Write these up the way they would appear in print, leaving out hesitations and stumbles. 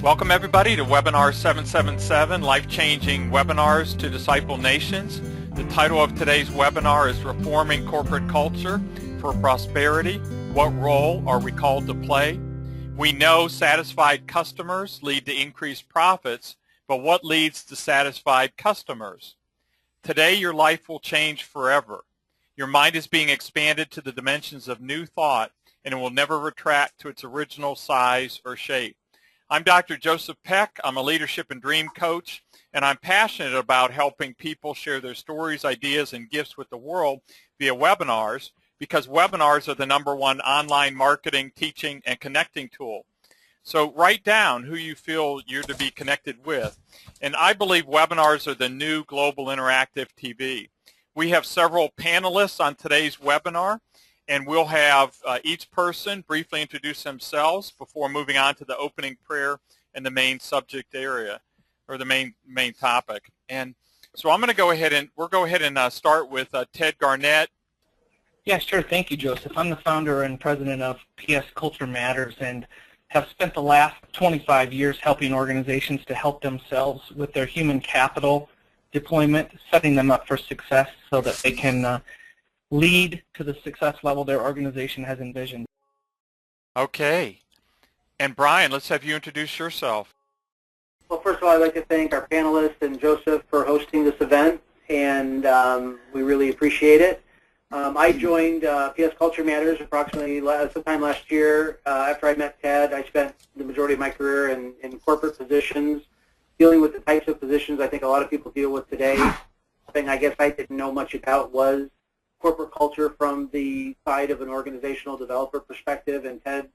Welcome everybody to Webinar 777, Life-Changing Webinars to Disciple Nations. The title of today's webinar is Reforming Corporate Culture for Prosperity. What role are we called to play? We know satisfied customers lead to increased profits, but what leads to satisfied customers? Today your life will change forever. Your mind is being expanded to the dimensions of new thought, and it will never retract to its original size or shape. I'm Dr. Joseph Peck. I'm a leadership and dream coach, and I'm passionate about helping people share their stories, ideas, and gifts with the world via webinars, because webinars are the #1 online marketing, teaching, and connecting tool. So write down who you feel you're to be connected with. And I believe webinars are the new global interactive TV. We have several panelists on today's webinar, and we'll have each person briefly introduce themselves before moving on to the opening prayer and the main subject area, or the main topic. And so I'm going to go ahead and start with Ted Garnett. Yeah, sure. Thank you, Joseph. I'm the founder and president of PS Culture Matters and have spent the last 25 years helping organizations to help themselves with their human capital deployment, setting them up for success so that they can lead to the success level their organization has envisioned. Okay. And Brian, let's have you introduce yourself. Well, first of all, I'd like to thank our panelists and Joseph for hosting this event, and we really appreciate it. I joined PS Culture Matters approximately sometime last year. After I met Ted, I spent the majority of my career in corporate positions, dealing with the types of positions I think a lot of people deal with today. The thing I guess I didn't know much about was corporate culture from the side of an organizational developer perspective, and Ted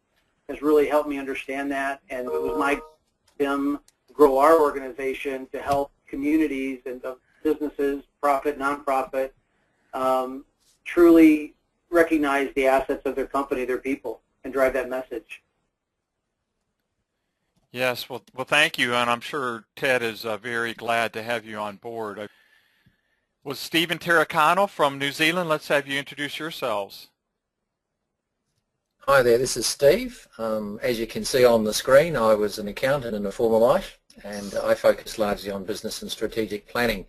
has really helped me understand that, and it was my him grow our organization to help communities and businesses, profit, nonprofit, truly recognize the assets of their company, their people, and drive that message. Yes, well, thank you, and I'm sure Ted is very glad to have you on board. Was Stephen Terracano from New Zealand? Let's have you introduce yourselves. Hi there, this is Steve. As you can see on the screen, I was an accountant in a former life, and I focused largely on business and strategic planning.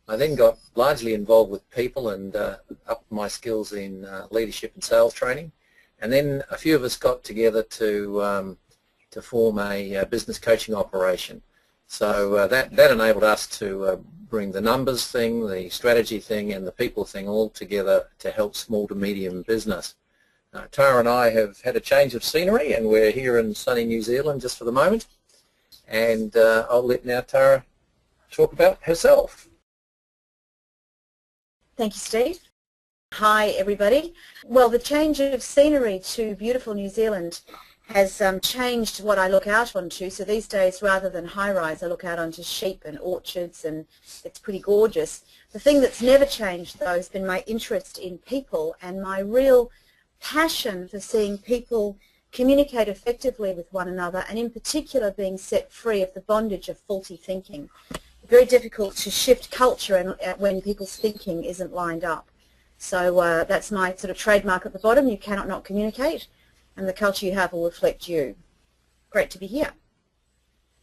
I then got largely involved with people and upped my skills in leadership and sales training. And then a few of us got together to form a business coaching operation. So that enabled us to bring the numbers thing, the strategy thing, and the people thing all together to help small to medium business. Tara and I have had a change of scenery, and we're here in sunny New Zealand just for the moment. And I'll let now Tara talk about herself. Thank you, Steve. Hi, everybody. Well, the change of scenery to beautiful New Zealand has changed what I look out onto. So these days, rather than high-rise, I look out onto sheep and orchards, and it's pretty gorgeous. The thing that's never changed, though, has been my interest in people and my real passion for seeing people communicate effectively with one another, and in particular being set free of the bondage of faulty thinking. Very difficult to shift culture when people's thinking isn't lined up. So that's my sort of trademark at the bottom. You cannot not communicate, and the culture you have will reflect you. Great to be here.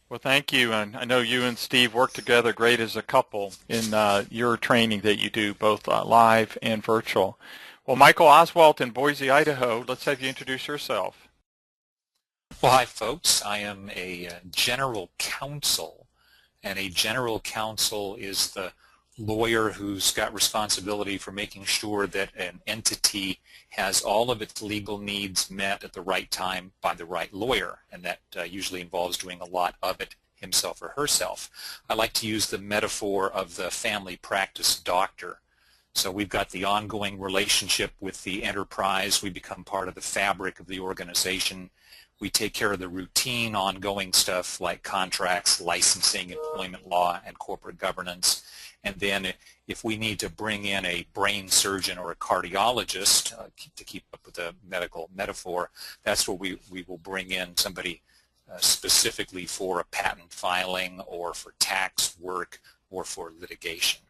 Well, thank you, and I know you and Steve work together great as a couple in your training that you do, both live and virtual. Well, Michael Oswalt in Boise, Idaho, let's have you introduce yourself. Well, hi, folks. I am a general counsel, and a general counsel is the lawyer who's got responsibility for making sure that an entity has all of its legal needs met at the right time by the right lawyer, and that usually involves doing a lot of it himself or herself. I like to use the metaphor of the family practice doctor. So we've got the ongoing relationship with the enterprise. We become part of the fabric of the organization. We take care of the routine, ongoing stuff like contracts, licensing, employment law, and corporate governance. And then if we need to bring in a brain surgeon or a cardiologist, to keep up with the medical metaphor, that's where we will bring in somebody specifically for a patent filing or for tax work or for litigation.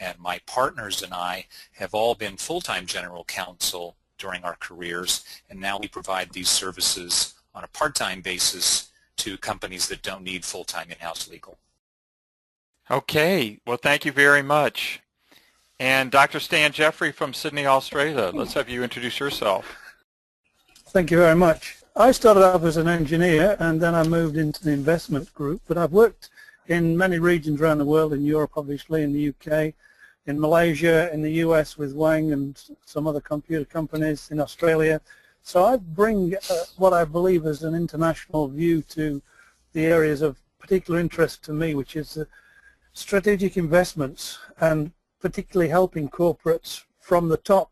And my partners and I have all been full-time general counsel during our careers, and now we provide these services on a part-time basis to companies that don't need full-time in-house legal. Okay, well, thank you very much. And Dr. Stan Jeffrey from Sydney, Australia, let's have you introduce yourself. Thank you very much. I started off as an engineer and then I moved into the investment group, but I've worked in many regions around the world, in Europe obviously, in the UK, in Malaysia, in the US with Wang and some other computer companies, in Australia. So I bring what I believe is an international view to the areas of particular interest to me, which is strategic investments and particularly helping corporates from the top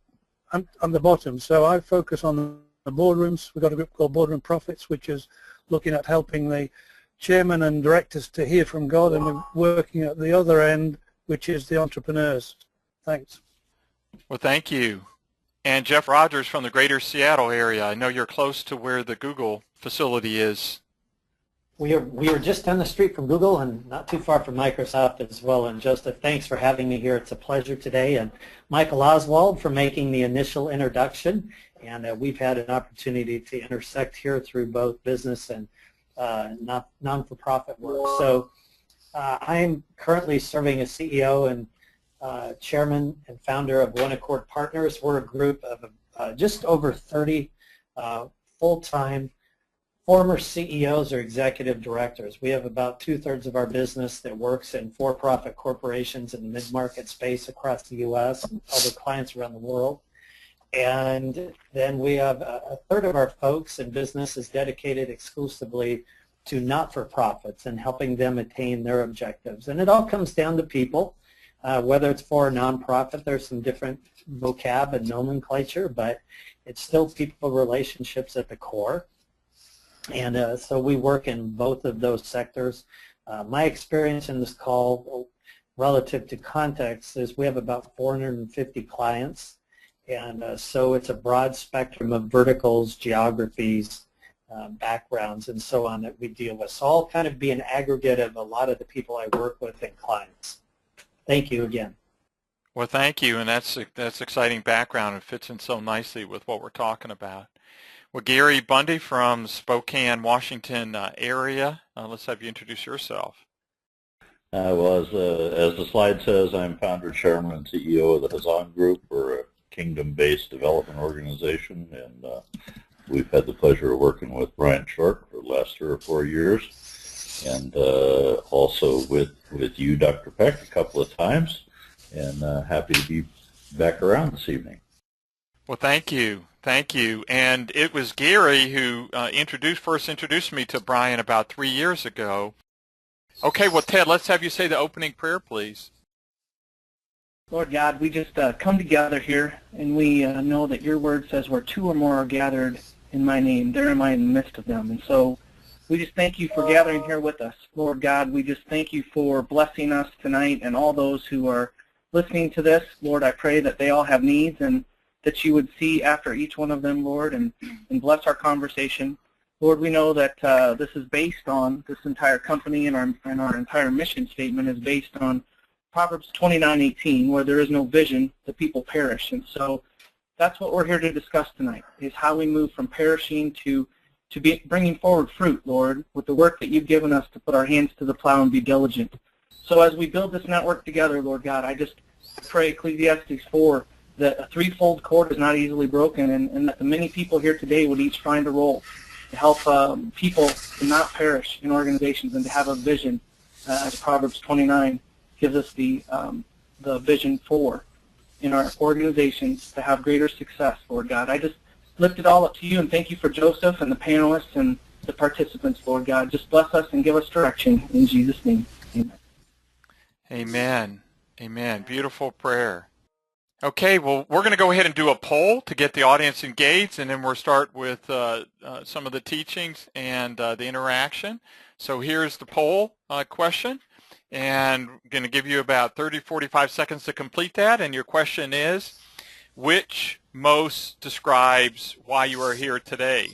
and the bottom. So I focus on the boardrooms. We've got a group called Boardroom Profits, which is looking at helping the chairman and directors to hear from God, and we're working at the other end, which is the entrepreneurs. Thanks. Well, thank you. And Jeff Rogers from the greater Seattle area. I know you're close to where the Google facility is. We are just down the street from Google and not too far from Microsoft as well. And Joseph, thanks for having me here. It's a pleasure today. And Michael Oswald for making the initial introduction. And we've had an opportunity to intersect here through both business and non-for-profit work. So I'm currently serving as CEO and chairman and founder of One Accord Partners. We're a group of just over 30 full-time former CEOs or executive directors. We have about 2/3 of our business that works in for-profit corporations in the mid-market space across the U.S. and other clients around the world. And then we have a third of our folks in business is dedicated exclusively to not-for-profits and helping them attain their objectives. And it all comes down to people, whether it's for a nonprofit. There's some different vocab and nomenclature, but it's still people relationships at the core. And so we work in both of those sectors. My experience in this call relative to context is we have about 450 clients. And so it's a broad spectrum of verticals, geographies, backgrounds, and so on that we deal with. So I'll kind of be an aggregate of a lot of the people I work with and clients. Thank you again. Well, thank you, and that's exciting background. It fits in so nicely with what we're talking about. Well, Gary Bundy from Spokane, Washington area, let's have you introduce yourself. Well, as the slide says, I'm founder, chairman, and CEO of the Hazan Group. We're a kingdom-based development organization, and we've had the pleasure of working with Brian Short for the last 3 or 4 years, and also with you, Dr. Peck, a couple of times, and happy to be back around this evening. Well, thank you. Thank you. And it was Gary who first introduced me to Brian about 3 years ago. Okay, well, Ted, let's have you say the opening prayer, please. Lord God, we just come together here, and we know that your word says where 2 or more are gathered in my name, there am I in the midst of them. And so we just thank you for gathering here with us. Lord God, we just thank you for blessing us tonight and all those who are listening to this. Lord, I pray that they all have needs and that you would see after each one of them, Lord, and bless our conversation. Lord, we know that this is based on, this entire company and our entire mission statement is based on Proverbs 29:18, where there is no vision, the people perish. And so that's what we're here to discuss tonight, is how we move from perishing to bringing forward fruit, Lord, with the work that you've given us to put our hands to the plow and be diligent. So as we build this network together, Lord God, I just pray Ecclesiastes 4, that a threefold cord is not easily broken, and that the many people here today would each find a role to help people to not perish in organizations and to have a vision, as Proverbs 29 gives us the vision for in our organizations to have greater success, Lord God. I just lift it all up to you and thank you for Joseph and the panelists and the participants, Lord God. Just bless us and give us direction in Jesus' name. Amen. Amen. Amen. Beautiful prayer. Okay, well, we're going to go ahead and do a poll to get the audience engaged, and then we'll start with some of the teachings and the interaction. So here's the poll question, and I'm going to give you about 30-45 seconds to complete that, and your question is, which most describes why you are here today?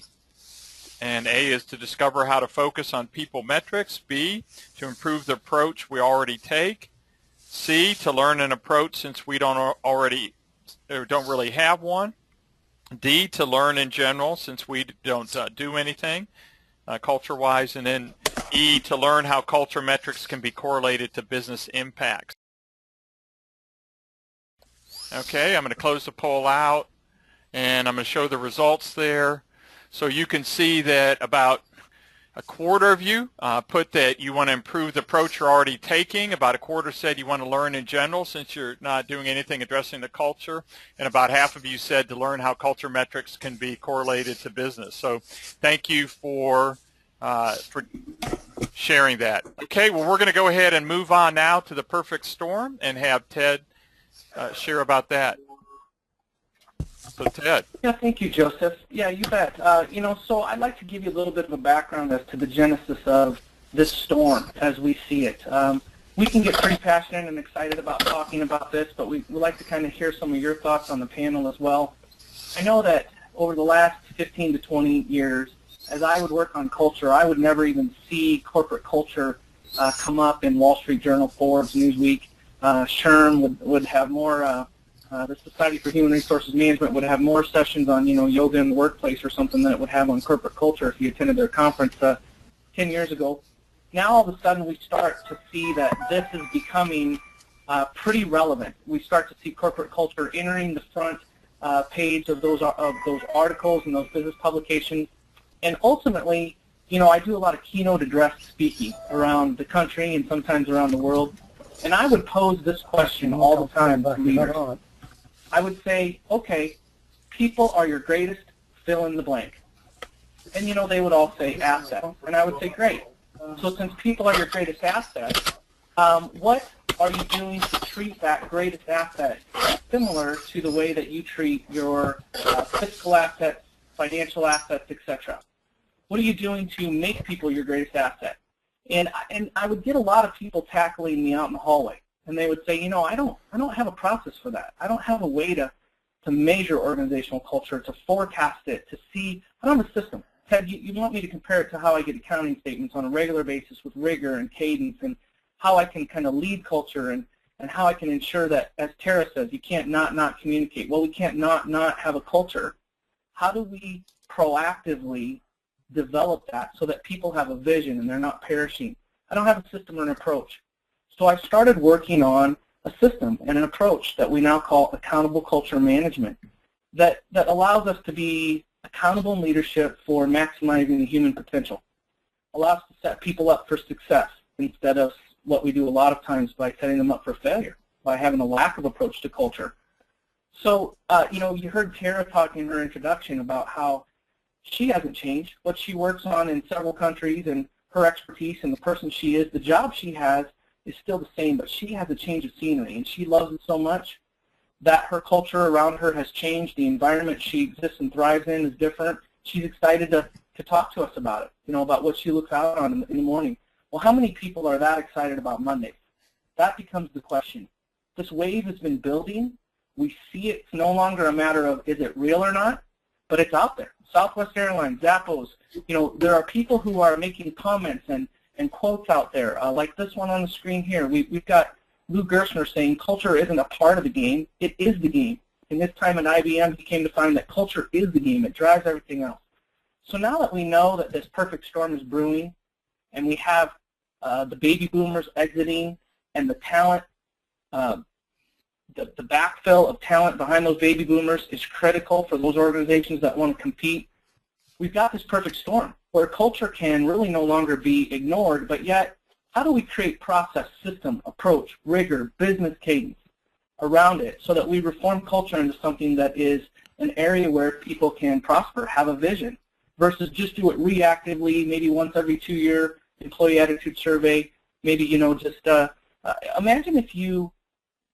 And A is to discover how to focus on people metrics. B, to improve the approach we already take. C, to learn an approach since we don't really have one. D, to learn in general since we don't do anything. culture-wise, and then E, to learn how culture metrics can be correlated to business impacts. Okay, I'm going to close the poll out, and I'm going to show the results there. So you can see that about a quarter of you put that you want to improve the approach you're already taking. About a quarter said you want to learn in general since you're not doing anything addressing the culture. And about half of you said to learn how culture metrics can be correlated to business. So thank you for sharing that. Okay, well, we're going to go ahead and move on now to the perfect storm and have Ted share about that. So Ted. Yeah, thank you, Joseph. Yeah, you bet. So I'd like to give you a little bit of a background as to the genesis of this storm as we see it. We can get pretty passionate and excited about talking about this, but we'd like to kind of hear some of your thoughts on the panel as well. I know that over the last 15 to 20 years, as I would work on culture, I would never even see corporate culture come up in Wall Street Journal, Forbes, Newsweek. SHRM would have more. The Society for Human Resources Management would have more sessions on, yoga in the workplace or something than it would have on corporate culture if you attended their conference 10 years ago. Now all of a sudden we start to see that this is becoming pretty relevant. We start to see corporate culture entering the front page of those articles and those business publications. And ultimately, I do a lot of keynote address speaking around the country and sometimes around the world. And I would pose this question all the time to leaders. I would say, okay, people are your greatest fill in the blank. And, they would all say asset. And I would say, great. So since people are your greatest asset, what are you doing to treat that greatest asset similar to the way that you treat your fiscal assets, financial assets, etc.? What are you doing to make people your greatest asset? And I would get a lot of people tackling me out in the hallway. And they would say, I don't have a process for that. I don't have a way to measure organizational culture, to forecast it, to see. I don't have a system. Ted, you want me to compare it to how I get accounting statements on a regular basis with rigor and cadence, and how I can kind of lead culture, and how I can ensure that, as Tara says, you can't not communicate. Well, we can't not have a culture. How do we proactively develop that so that people have a vision and they're not perishing? I don't have a system or an approach. So I started working on a system and an approach that we now call accountable culture management that allows us to be accountable in leadership for maximizing the human potential, allows us to set people up for success instead of what we do a lot of times by setting them up for failure, by having a lack of approach to culture. So, you heard Tara talk in her introduction about how she hasn't changed, what she works on in several countries, and her expertise and the person she is, the job she has is still the same, but she has a change of scenery, and she loves it so much that her culture around her has changed. The environment she exists and thrives in is different. She's excited to talk to us about it, about what she looks out on in the morning. Well, how many people are that excited about Mondays? That becomes the question. This wave has been building. We see it's no longer a matter of is it real or not, but it's out there. Southwest Airlines, Zappos, there are people who are making comments and quotes out there, like this one on the screen here. We've got Lou Gerstner saying culture isn't a part of the game, it is the game. In this time at IBM, he came to find that culture is the game. It drives everything else. So now that we know that this perfect storm is brewing, and we have the baby boomers exiting, and the talent, the backfill of talent behind those baby boomers is critical for those organizations that want to compete, we've got this perfect storm where culture can really no longer be ignored, but yet how do we create process, system, approach, rigor, business cadence around it so that we reform culture into something that is an area where people can prosper, have a vision, versus just do it reactively, maybe once every 2-year employee attitude survey, maybe, just imagine if you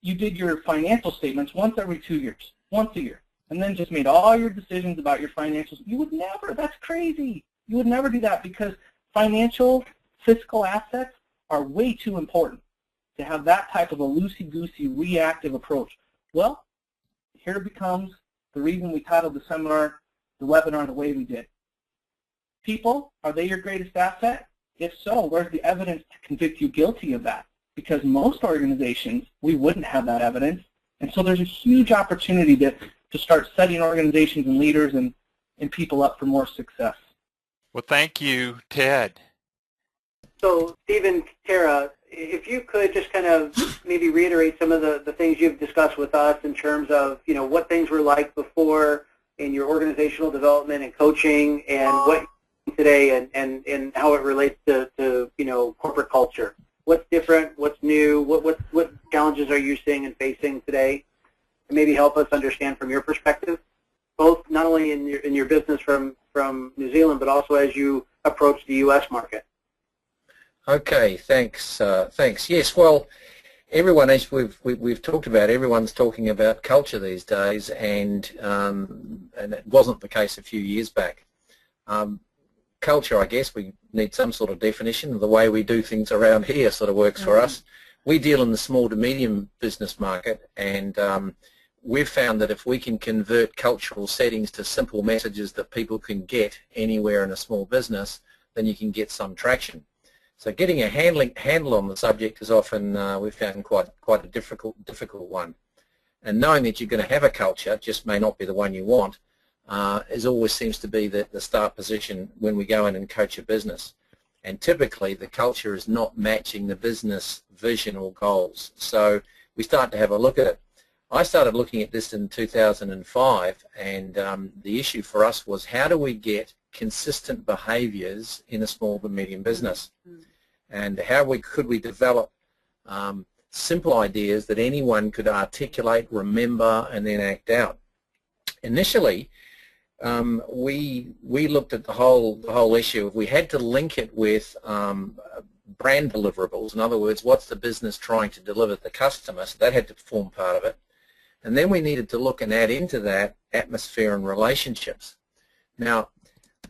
did your financial statements once every 2 years, once a year, and then just made all your decisions about your financials. You would never, that's crazy. You would never do that because financial, fiscal assets are way too important to have that type of a loosey-goosey reactive approach. Well, here becomes the reason we titled the seminar, the webinar, the way we did. People, are they your greatest asset? If so, where's the evidence to convict you guilty of that? Because most organizations, we wouldn't have that evidence. And so there's a huge opportunity to start setting organizations and leaders and people up for more success. Well, thank you, Ted. So, Stephen, Tara, if you could just kind of maybe reiterate some of the things you've discussed with us in terms of, what things were like before in your organizational development and coaching, and what you're doing today, and how it relates to corporate culture. What's different? What's new? What challenges are you seeing and facing today? And maybe help us understand from your perspective, both not only in your business from New Zealand, but also as you approach the U.S. market. Okay, thanks. Thanks. Yes, well, everyone, as we've talked about, everyone's talking about culture these days, and it wasn't the case a few years back. Culture, I guess, we need some sort of definition. The way we do things around here sort of works for us. We deal in the small to medium business market, and we've found that if we can convert cultural settings to simple messages that people can get anywhere in a small business, then you can get some traction. So getting a handle on the subject is often, we've found, quite a difficult one. And knowing that you're going to have a culture, just may not be the one you want, always seems to be the start position when we go in and coach a business. And typically the culture is not matching the business vision or goals. So we start to have a look at it. I started looking at this in 2005, and the issue for us was, how do we get consistent behaviours in a small to medium business, and how could we develop simple ideas that anyone could articulate, remember, and then act out. Initially, we looked at the whole issue. We had to link it with brand deliverables. In other words, what's the business trying to deliver to the customer? So that had to form part of it. And then we needed to look and add into that atmosphere and relationships. Now,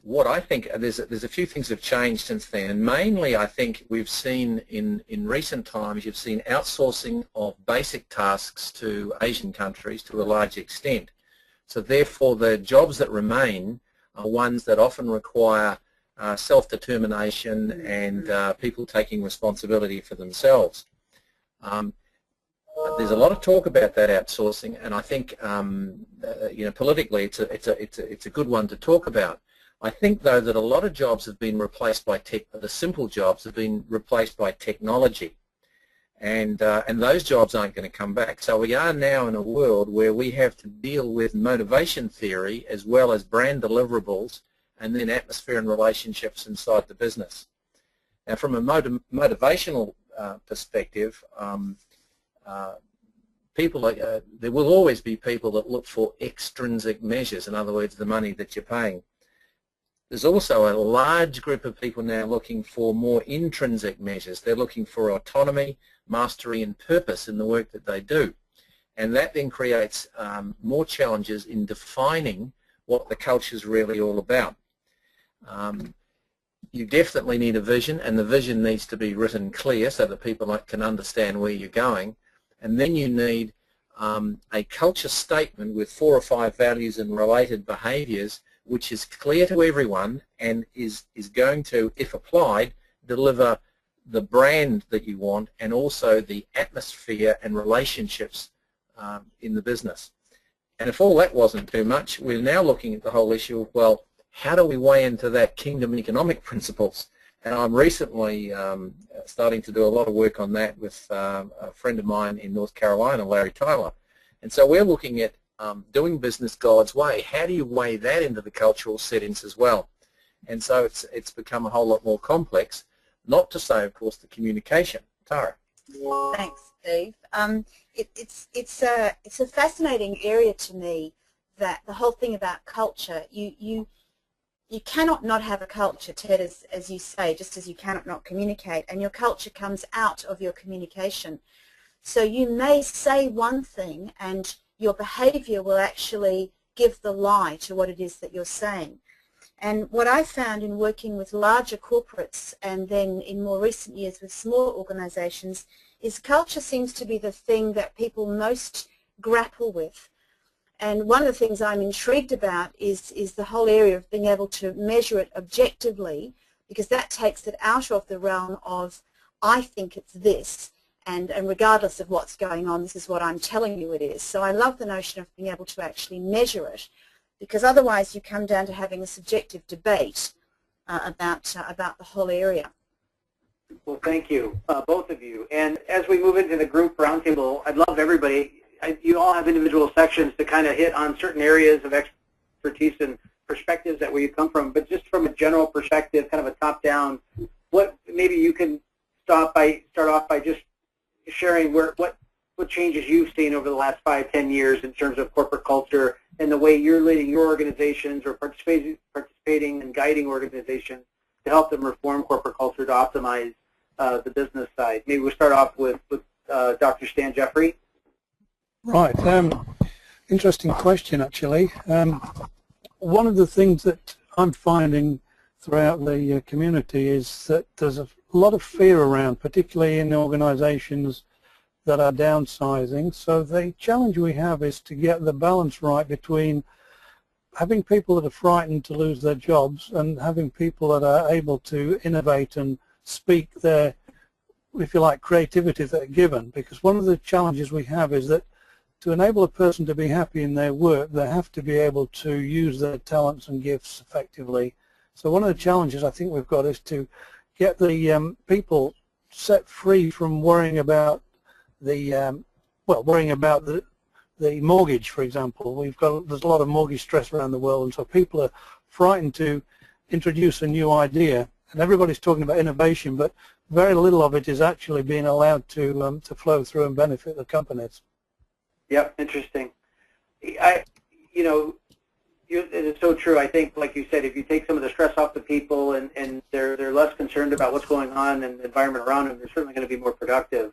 what I think, there's a few things have changed since then, and mainly I think we've seen in recent times, you've seen outsourcing of basic tasks to Asian countries to a large extent. So therefore the jobs that remain are ones that often require self-determination and people taking responsibility for themselves. There's a lot of talk about that outsourcing, and I think politically it's a good one to talk about. I think, though, that a lot of jobs have been replaced by the simple jobs have been replaced by technology, and those jobs aren't going to come back. So we are now in a world where we have to deal with motivation theory as well as brand deliverables, and then atmosphere and relationships inside the business. Now, from a motivational perspective, there will always be people that look for extrinsic measures, in other words, the money that you're paying. There's also a large group of people now looking for more intrinsic measures. They're looking for autonomy, mastery, and purpose in the work that they do. And that then creates more challenges in defining what the culture is really all about. You definitely need a vision, and the vision needs to be written clear so that people can understand where you're going. And then you need a culture statement with 4 or 5 values and related behaviours, which is clear to everyone and is going to, if applied, deliver the brand that you want and also the atmosphere and relationships in the business. And if all that wasn't too much, we're now looking at the whole issue of, well, how do we weigh into that kingdom economic principles? And I'm recently starting to do a lot of work on that with a friend of mine in North Carolina, Larry Tyler. And so we're looking at doing business God's way. How do you weigh that into the cultural settings as well? And so it's become a whole lot more complex, not to say, of course, the communication. Tara. Thanks, Steve. It's a fascinating area to me, that the whole thing about culture. You cannot not have a culture, Ted, as you say, just as you cannot not communicate, and your culture comes out of your communication. So you may say one thing and your behavior will actually give the lie to what it is that you're saying. And what I found in working with larger corporates and then in more recent years with small organizations is culture seems to be the thing that people most grapple with. And one of the things I'm intrigued about is the whole area of being able to measure it objectively, because that takes it out of the realm of, I think it's this, and regardless of what's going on, this is what I'm telling you it is. So I love the notion of being able to actually measure it, because otherwise you come down to having a subjective debate about the whole area. Well, thank you, both of you. And as we move into the group roundtable, I'd love everybody, you all have individual sections to kind of hit on certain areas of expertise and perspectives that where you come from, but just from a general perspective, kind of a top-down, what maybe you can start off by just sharing what changes you've seen over the last 5-10 years in terms of corporate culture and the way you're leading your organizations or participating and guiding organizations to help them reform corporate culture to optimize the business side. Maybe we'll start off with Dr. Stan Jeffrey. Right. Interesting question, actually. One of the things that I'm finding throughout the community is that there's a lot of fear around, particularly in organizations that are downsizing. So the challenge we have is to get the balance right between having people that are frightened to lose their jobs and having people that are able to innovate and speak their, if you like, creativity that are given. Because one of the challenges we have is that to enable a person to be happy in their work, they have to be able to use their talents and gifts effectively. So one of the challenges I think we've got is to get the people set free from worrying about the the mortgage, for example. There's a lot of mortgage stress around the world, and so people are frightened to introduce a new idea. And everybody's talking about innovation, but very little of it is actually being allowed to flow through and benefit the companies. Yep, interesting. It is so true. I think, like you said, if you take some of the stress off the people and they're less concerned about what's going on in the environment around them, they're certainly going to be more productive.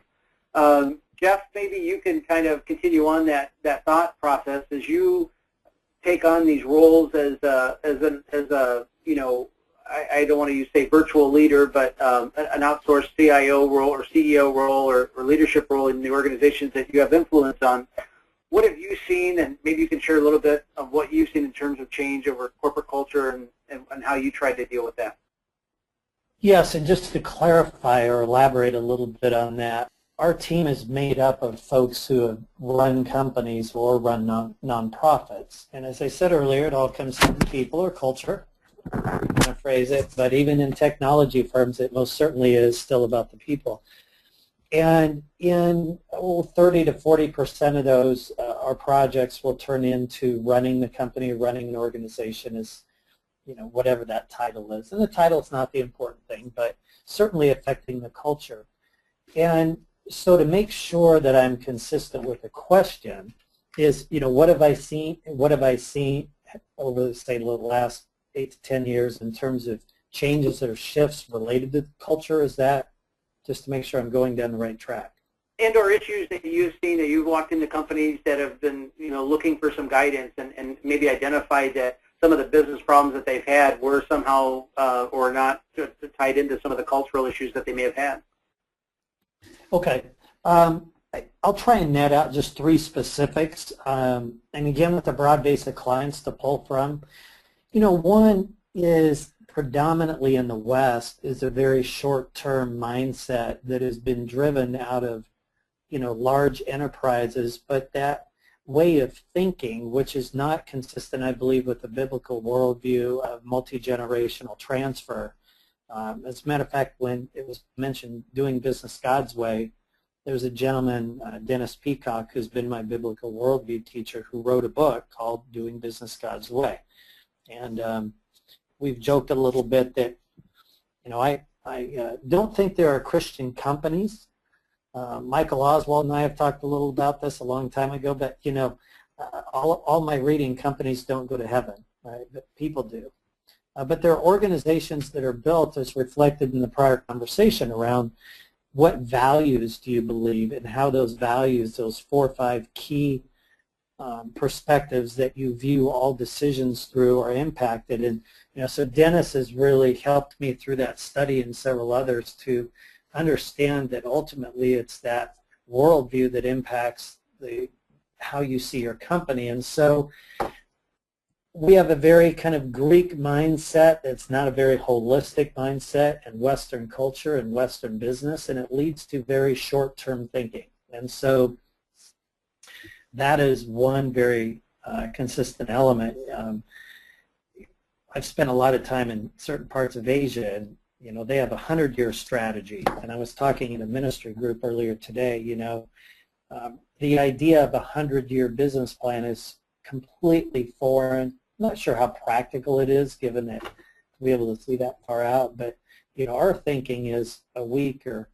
Jeff, maybe you can kind of continue on that thought process as you take on these roles as a I don't want to say virtual leader, but an outsourced CIO role or CEO role or leadership role in the organizations that you have influence on. What have you seen, and maybe you can share a little bit of what you've seen in terms of change over corporate culture and how you tried to deal with that? Yes, and just to clarify or elaborate a little bit on that, our team is made up of folks who have run companies or run nonprofits. And as I said earlier, it all comes from people or culture. I'm going to phrase it, but even in technology firms, it most certainly is still about the people. And in 30 to 40% of those, our projects will turn into running the company, running an organization as, whatever that title is. And the title is not the important thing, but certainly affecting the culture. And so to make sure that I'm consistent with the question is, what have I seen over, say, the last 8 to 10 years in terms of changes or shifts related to culture? Is that just to make sure I'm going down the right track? And or issues that you've seen, that you've walked into companies that have been, looking for some guidance and maybe identified that some of the business problems that they've had were somehow or not tied into some of the cultural issues that they may have had. Okay. I'll try and net out just 3 specifics. And again, with a broad base of clients to pull from. One is predominantly in the West is a very short-term mindset that has been driven out of, large enterprises, but that way of thinking, which is not consistent, I believe, with the biblical worldview of multi-generational transfer. As a matter of fact, when it was mentioned doing business God's way, there was a gentleman, Dennis Peacock, who's been my biblical worldview teacher, who wrote a book called Doing Business God's Way. And we've joked a little bit that, I don't think there are Christian companies. Michael Oswald and I have talked a little about this a long time ago, but, all my reading, companies don't go to heaven, right? But people do. But there are organizations that are built, as reflected in the prior conversation, around what values do you believe and how those values, those 4 or 5 key perspectives that you view all decisions through are impacted. And so Dennis has really helped me through that study and several others to understand that ultimately it's that worldview that impacts how you see your company. And so we have a very kind of Greek mindset that's not a very holistic mindset in Western culture and Western business, and it leads to very short-term thinking. And so that is one very consistent element. I've spent a lot of time in certain parts of Asia, and they have a 100-year strategy. And I was talking in a ministry group earlier today. The idea of a 100-year business plan is completely foreign. I'm not sure how practical it is, given that to be able to see that far out. But our thinking is a week or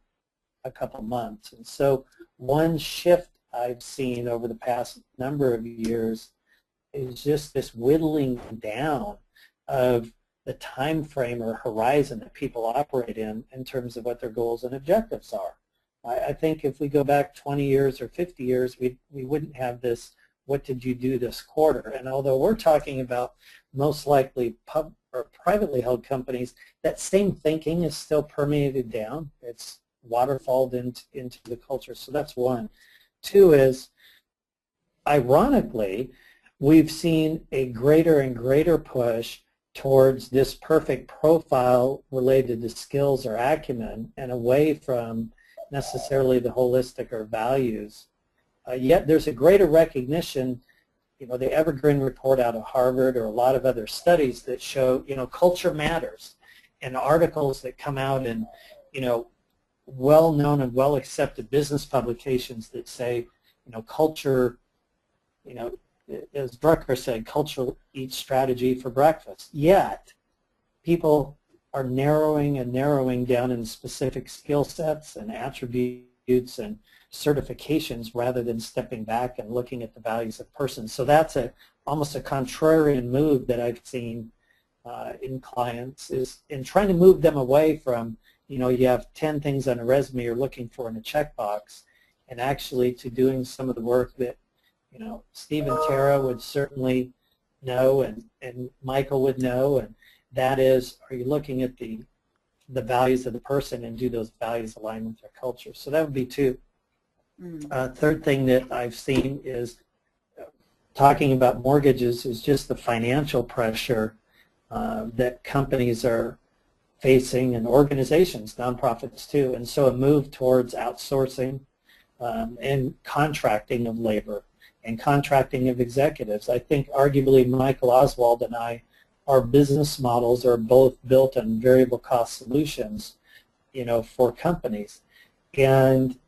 a couple months. And so one shift I've seen over the past number of years is just this whittling down of the time frame or horizon that people operate in terms of what their goals and objectives are. I think if we go back 20 years or 50 years, we wouldn't have this, what did you do this quarter? And although we're talking about most likely or privately held companies, that same thinking is still permeated down. It's waterfalled into the culture. So that's one. Two is, ironically, we've seen a greater and greater push towards this perfect profile related to skills or acumen and away from necessarily the holistic or values. Yet there's a greater recognition, the Evergreen report out of Harvard or a lot of other studies that show, culture matters, and articles that come out in, well-known and well-accepted business publications that say, culture, as Drucker said, culture eats strategy for breakfast. Yet, people are narrowing and narrowing down in specific skill sets and attributes and certifications rather than stepping back and looking at the values of persons. So that's almost a contrarian move that I've seen in clients, is in trying to move them away from, you have 10 things on a resume you're looking for in a checkbox, and actually to doing some of the work that Steve and Tara would certainly know, and Michael would know, and that is, are you looking at the values of the person, and do those values align with their culture? So that would be two. Third thing that I've seen is, talking about mortgages, is just the financial pressure that companies are facing, and organizations, nonprofits too, and so a move towards outsourcing and contracting of labor and contracting of executives. I think arguably Michael Oswald and I, our business models are both built on variable cost solutions, for companies. And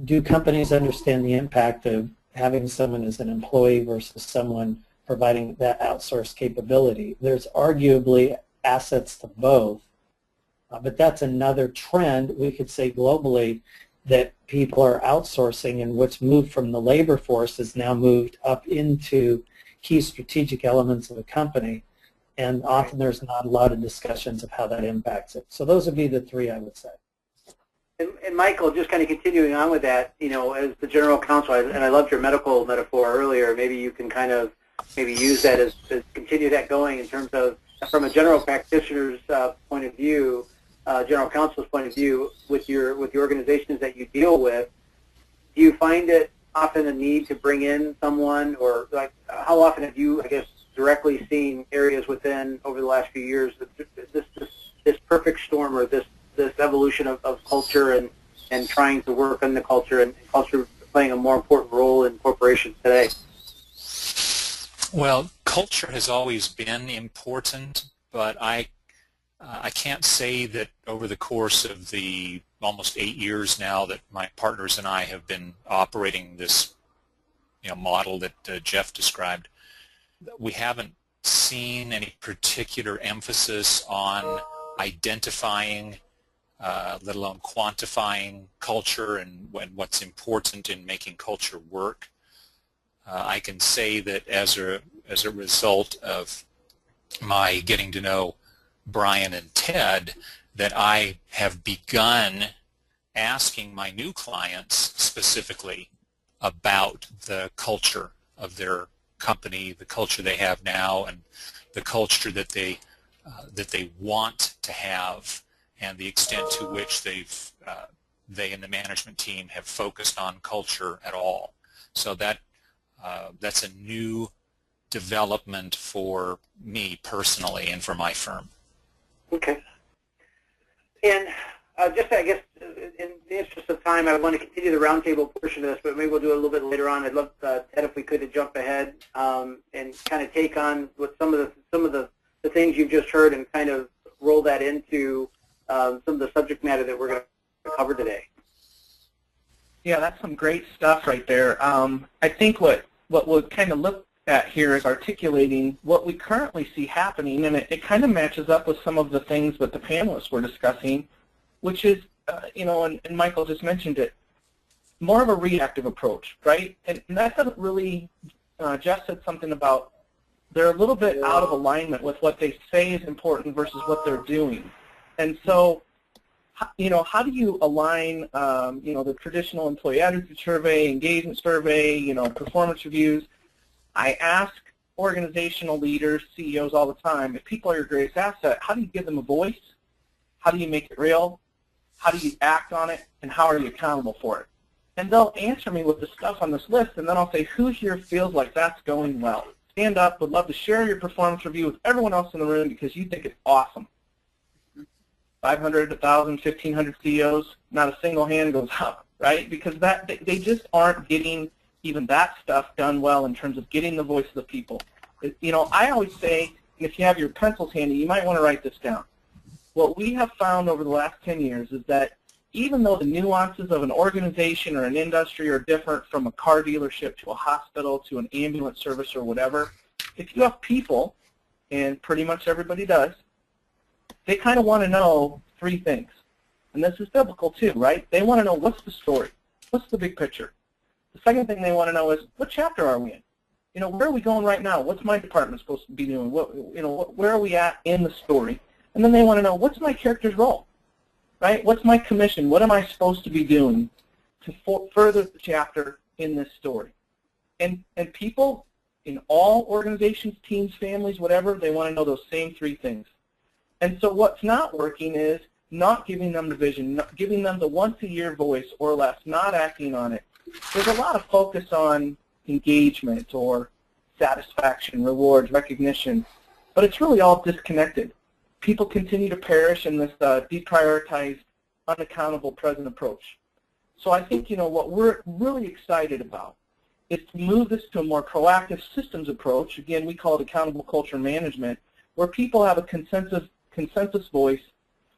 do companies understand the impact of having someone as an employee versus someone providing that outsourced capability? There's arguably assets to both, but that's another trend, we could say globally, that people are outsourcing, and what's moved from the labor force is now moved up into key strategic elements of a company, and often there's not a lot of discussions of how that impacts it. So those would be the three I would say. And Michael, just kind of continuing on with that, as the general counsel, and I loved your medical metaphor earlier, maybe you can kind of use that as continue that going in terms of, from a general practitioner's point of view, general counsel's point of view, with the organizations that you deal with, do you find it often a need to bring in someone, or like how often have you, I guess, directly seen areas within over the last few years this perfect storm, or this evolution of culture and trying to work on the culture, and culture playing a more important role in corporations today? Well, culture has always been important, but I can't say that over the course of the almost 8 years now that my partners and I have been operating this model that Jeff described, we haven't seen any particular emphasis on identifying, let alone quantifying culture and what's important in making culture work. I can say that as a result of my getting to know Brian and Ted, that I have begun asking my new clients specifically about the culture of their company, the culture they have now, and the culture that they want to have, and the extent to which they and the management team have focused on culture at all. So that's a new development for me personally and for my firm. Okay. And just, I guess, in the interest of time, I want to continue the roundtable portion of this, but maybe we'll do it a little bit later on. I'd love, Ted, if we could, to jump ahead and kind of take on what some of the the things you've just heard and kind of roll that into some of the subject matter that we're going to cover today. Yeah, that's some great stuff right there. I think what we'll kind of look at here is articulating what we currently see happening, and it kind of matches up with some of the things that the panelists were discussing, which is, and Michael just mentioned it, more of a reactive approach, right? And that doesn't really, Jeff said something about they're a little bit out of alignment with what they say is important versus what they're doing. And so, how do you align, the traditional employee attitude survey, engagement survey, performance reviews? I ask organizational leaders, CEOs all the time, if people are your greatest asset, how do you give them a voice? How do you make it real? How do you act on it? And how are you accountable for it? And they'll answer me with the stuff on this list, and then I'll say, who here feels like that's going well? Stand up, would love to share your performance review with everyone else in the room because you think it's awesome. 500, 1,000, 1,500 CEOs, not a single hand goes up, right? Because they just aren't getting even that stuff done well in terms of getting the voice of the people. I always say, and if you have your pencils handy, you might want to write this down. What we have found over the last 10 years is that even though the nuances of an organization or an industry are different from a car dealership to a hospital to an ambulance service or whatever, if you have people, and pretty much everybody does, they kind of want to know three things. And this is biblical too, right? They want to know what's the story, what's the big picture. The second thing they want to know is what chapter are we in? Where are we going right now? What's my department supposed to be doing? Where are we at in the story? And then they want to know what's my character's role, right? What's my commission? What am I supposed to be doing to further the chapter in this story? And people in all organizations, teams, families, whatever, they want to know those same three things. And so what's not working is not giving them the vision, not giving them the once-a-year voice or less, not acting on it. There's a lot of focus on engagement or satisfaction, rewards, recognition, but it's really all disconnected. People continue to perish in this deprioritized, unaccountable present approach. So I think, what we're really excited about is to move this to a more proactive systems approach. Again, we call it accountable culture management, where people have a consensus voice,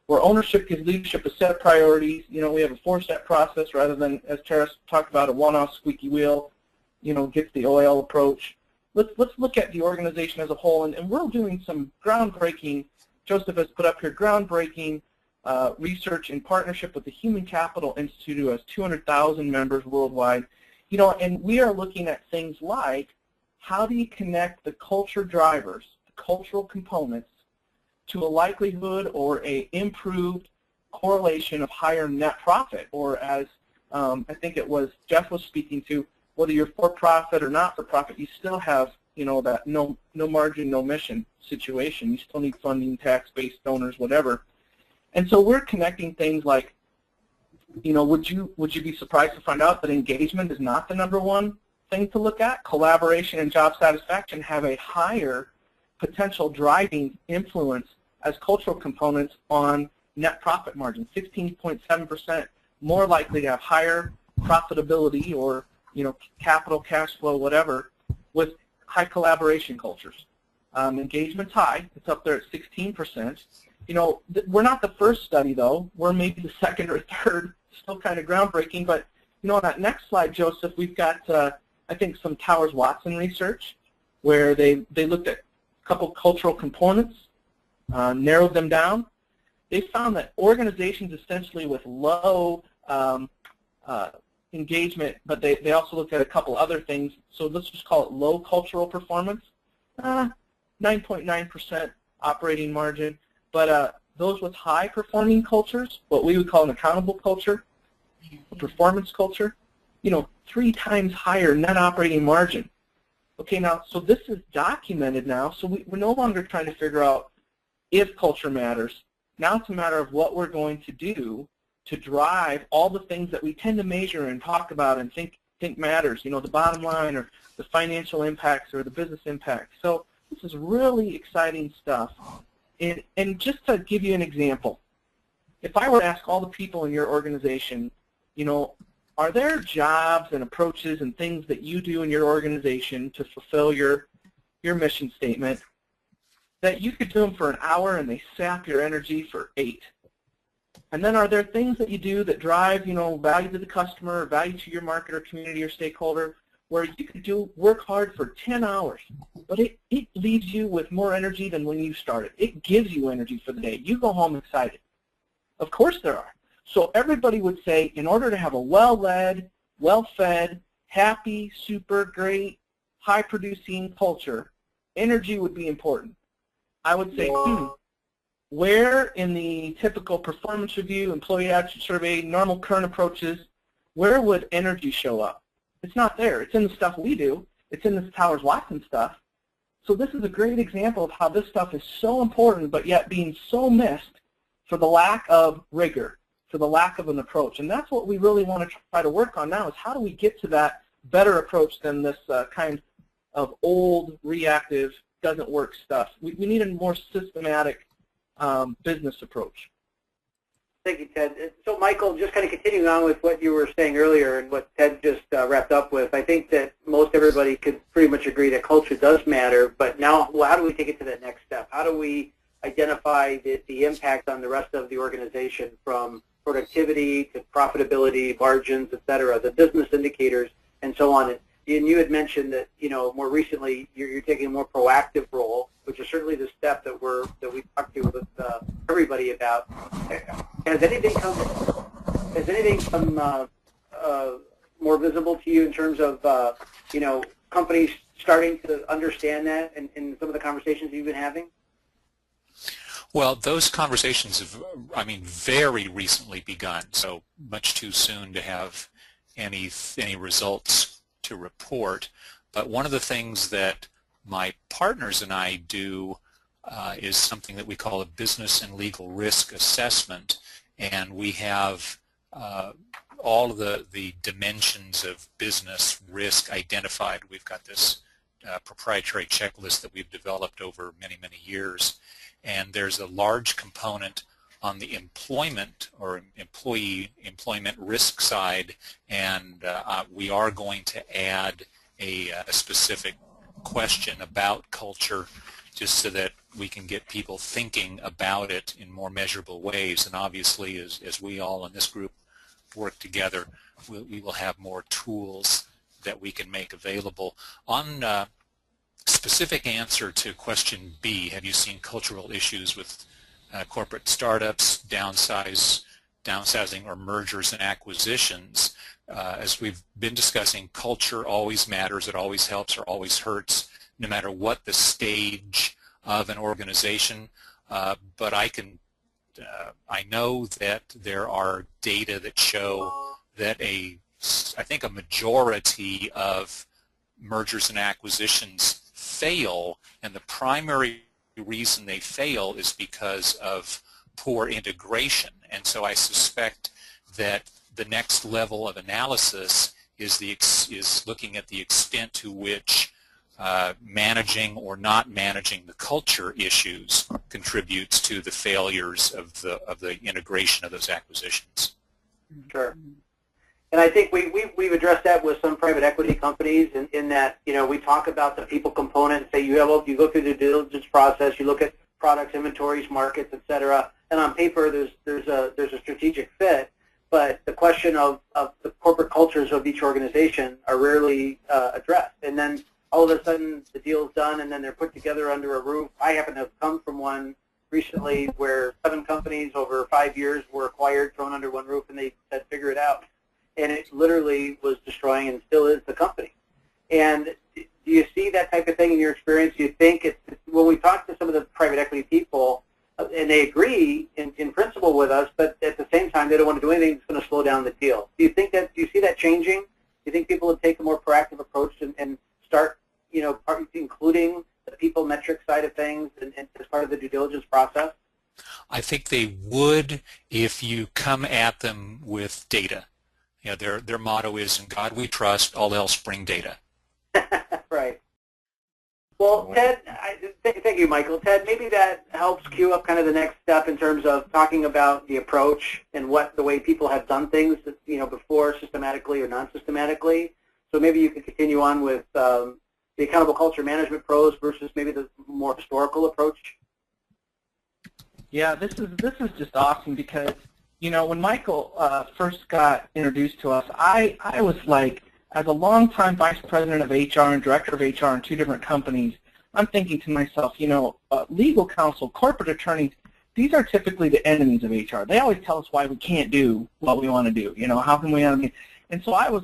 where ownership gives leadership a set of priorities. We have a four-step process rather than, as Tara talked about, a one-off squeaky wheel, gets the oil approach. Let's look at the organization as a whole, and we're doing some groundbreaking, Joseph has put up here, groundbreaking research in partnership with the Human Capital Institute, who has 200,000 members worldwide. And we are looking at things like, how do you connect the culture drivers, the cultural components, to a likelihood or a improved correlation of higher net profit, or as I think it was Jeff was speaking to, whether you're for-profit or not-for-profit, you still have, that no margin, no mission situation. You still need funding, tax-based donors, whatever. And so we're connecting things like, would you be surprised to find out that engagement is not the #1 thing to look at? Collaboration and job satisfaction have a higher potential driving influence as cultural components on net profit margin, 16.7%, more likely to have higher profitability or capital, cash flow, whatever, with high collaboration cultures. Engagement's high. It's up there at 16%. We're not the first study, though. We're maybe the second or third, still kind of groundbreaking. But, on that next slide, Joseph, we've got, I think, some Towers-Watson research where they looked at a couple cultural components, narrowed them down. They found that organizations essentially with low engagement, but they also looked at a couple other things, so let's just call it low cultural performance, 9.9% operating margin, but those with high performing cultures, what we would call an accountable culture, a performance culture, 3 times higher net operating margin. Okay, now, so this is documented now, so we're no longer trying to figure out if culture matters. Now it's a matter of what we're going to do to drive all the things that we tend to measure and talk about and think matters, the bottom line or the financial impacts or the business impacts. So this is really exciting stuff. And just to give you an example, if I were to ask all the people in your organization, are there jobs and approaches and things that you do in your organization to fulfill your mission statement that you could do them for an hour and they sap your energy for 8? And then are there things that you do that drive, value to the customer, value to your market or community or stakeholder, where you could work hard for 10 hours, but it leaves you with more energy than when you started. It gives you energy for the day. You go home excited. Of course there are. So everybody would say, in order to have a well-led, well-fed, happy, super great, high-producing culture, energy would be important. I would say, where in the typical performance review, employee attitude survey, normal current approaches, where would energy show up? It's not there. It's in the stuff we do. It's in the Towers-Watson stuff. So this is a great example of how this stuff is so important, but yet being so missed for the lack of rigor, for the lack of an approach. And that's what we really want to try to work on now, is how do we get to that better approach than this kind of old, reactive, doesn't work stuff. We need a more systematic business approach. Thank you, Ted. So, Michael, just kind of continuing on with what you were saying earlier and what Ted just wrapped up with, I think that most everybody could pretty much agree that culture does matter, but now, well, how do we take it to that next step? How do we identify the impact on the rest of the organization, from productivity to profitability, margins, et cetera, the business indicators, and so on? And you had mentioned that, more recently you're taking a more proactive role, which is certainly the step that we talked to with everybody about. Has anything come more visible to you in terms of companies starting to understand that in some of the conversations you've been having? Well, those conversations have, very recently begun, so much too soon to have any results to report. But one of the things that my partners and I do is something that we call a business and legal risk assessment, and we have all of the dimensions of business risk identified. We've got this proprietary checklist that we've developed over many, many years, and there's a large component on the employment or employment risk side, and we are going to add a specific question about culture, just so that we can get people thinking about it in more measurable ways. And obviously, as we all in this group work together, we will have more tools that we can make available. On specific answer to question B, have you seen cultural issues with corporate startups, downsizing, or mergers and acquisitions? As we've been discussing, culture always matters. It always helps or always hurts, no matter what the stage of an organization. But I know that there are data that show that I think a majority of mergers and acquisitions fail, and the primary reason they fail is because of poor integration. And so I suspect that the next level of analysis is looking at the extent to which managing or not managing the culture issues contributes to the failures of the integration of those acquisitions. Sure. And I think we've addressed that with some private equity companies in that, we talk about the people component, say you go through the due diligence process, you look at products, inventories, markets, et cetera, and on paper there's a strategic fit, but the question of the corporate cultures of each organization are rarely addressed. And then all of a sudden the deal's done, and then they're put together under a roof. I happen to have come from one recently where 7 companies over 5 years were acquired, thrown under one roof, and they said, figure it out. And it literally was destroying, and still is, the company. And do you see that type of thing in your experience? Do you think when we talk to some of the private equity people, and they agree in principle with us, but at the same time they don't want to do anything that's going to slow down the deal? Do you see that changing? Do you think people would take a more proactive approach and start, including the people metric side of things and as part of the due diligence process? I think they would if you come at them with data. Their motto is, "In God we trust, all else bring data." Right. Well, Ted, thank you, Michael. Ted, maybe that helps cue up kind of the next step in terms of talking about the approach and the way people have done things, before, systematically or non-systematically. So maybe you could continue on with the accountable culture management pros versus maybe the more historical approach? Yeah, this is just awesome because, you know, when Michael first got introduced to us, I was like, as a longtime vice president of HR and director of HR in 2 different companies, I'm thinking to myself, you know, legal counsel, corporate attorneys, these are typically the enemies of HR. They always tell us why we can't do what we want to do. You know, how can we? And so I was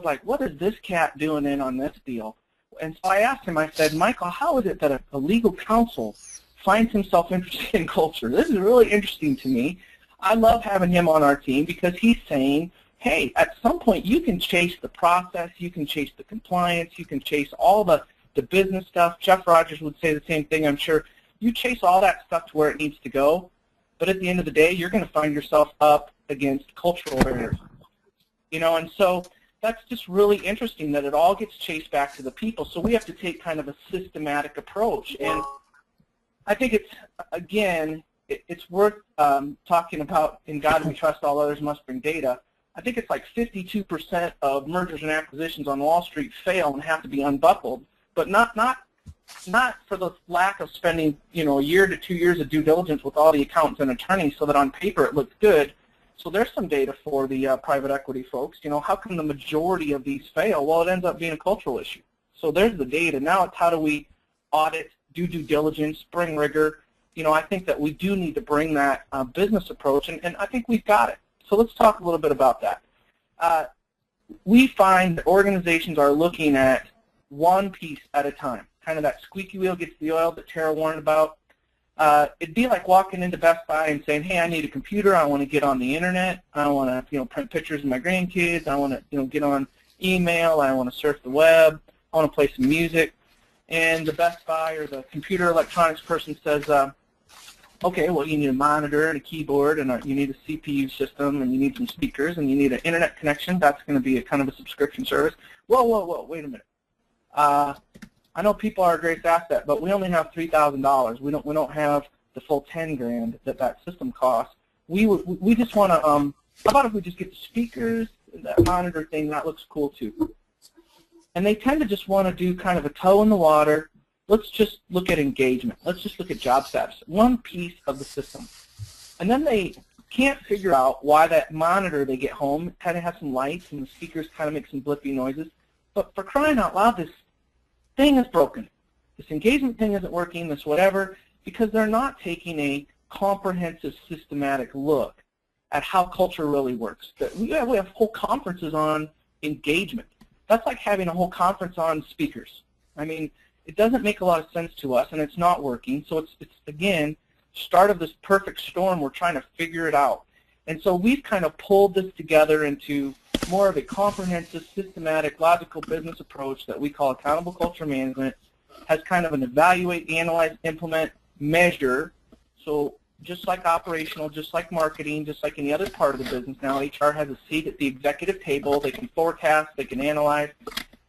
like, what is this cat doing in on this deal? And so I asked him, I said, Michael, how is it that a legal counsel finds himself interested in culture? This is really interesting to me. I love having him on our team because he's saying, hey, at some point you can chase the process, you can chase the compliance, you can chase all the business stuff. Jeff Rogers would say the same thing, I'm sure. You chase all that stuff to where it needs to go, but at the end of the day, you're going to find yourself up against cultural barriers. You know, and so that's just really interesting that it all gets chased back to the people. So we have to take kind of a systematic approach. And I think it's, again, it's worth talking about in God we trust, all others must bring data. I think it's like 52% of mergers and acquisitions on Wall Street fail and have to be unbuckled, but not for the lack of spending, you know, a year to 2 years of due diligence with all the accountants and attorneys so that on paper it looks good. So there's some data for the private equity folks. You know, how come the majority of these fail? Well, it ends up being a cultural issue. So there's the data. Now it's how do we audit, do due diligence, bring rigor. You know, I think that we do need to bring that business approach, and I think we've got it. So let's talk a little bit about that. We find that organizations are looking at one piece at a time. Kind of that squeaky wheel gets the oil that Tara warned about. It'd be like walking into Best Buy and saying, hey, I need a computer. I want to get on the internet. I want to, you know, print pictures of my grandkids. I want to, you know, get on email. I want to surf the web. I want to play some music. And the Best Buy or the computer electronics person says, okay, well, you need a monitor and a keyboard, and you need a CPU system, and you need some speakers, and you need an internet connection. That's going to be a kind of a subscription service. Whoa, wait a minute. I know people are a great asset, but we only have $3,000. We don't have the full $10,000 that system costs. We just want to. How about if we just get the speakers, that monitor thing? That looks cool too. And they tend to just want to do kind of a toe in the water. Let's just look at engagement. Let's just look at job status. One piece of the system, and then they can't figure out why that monitor they get home kind of has some lights and the speakers kind of make some blippy noises. But for crying out loud, this thing is broken. This engagement thing isn't working, this whatever, because they're not taking a comprehensive, systematic look at how culture really works. We have whole conferences on engagement. That's like having a whole conference on speakers. I mean, it doesn't make a lot of sense to us, and it's not working. So it's again, start of this perfect storm. We're trying to figure it out. And so we've kind of pulled this together into more of a comprehensive, systematic, logical business approach that we call accountable culture management. Has kind of an evaluate, analyze, implement, measure. So just like operational, just like marketing, just like any other part of the business now, HR has a seat at the executive table. They can forecast, they can analyze.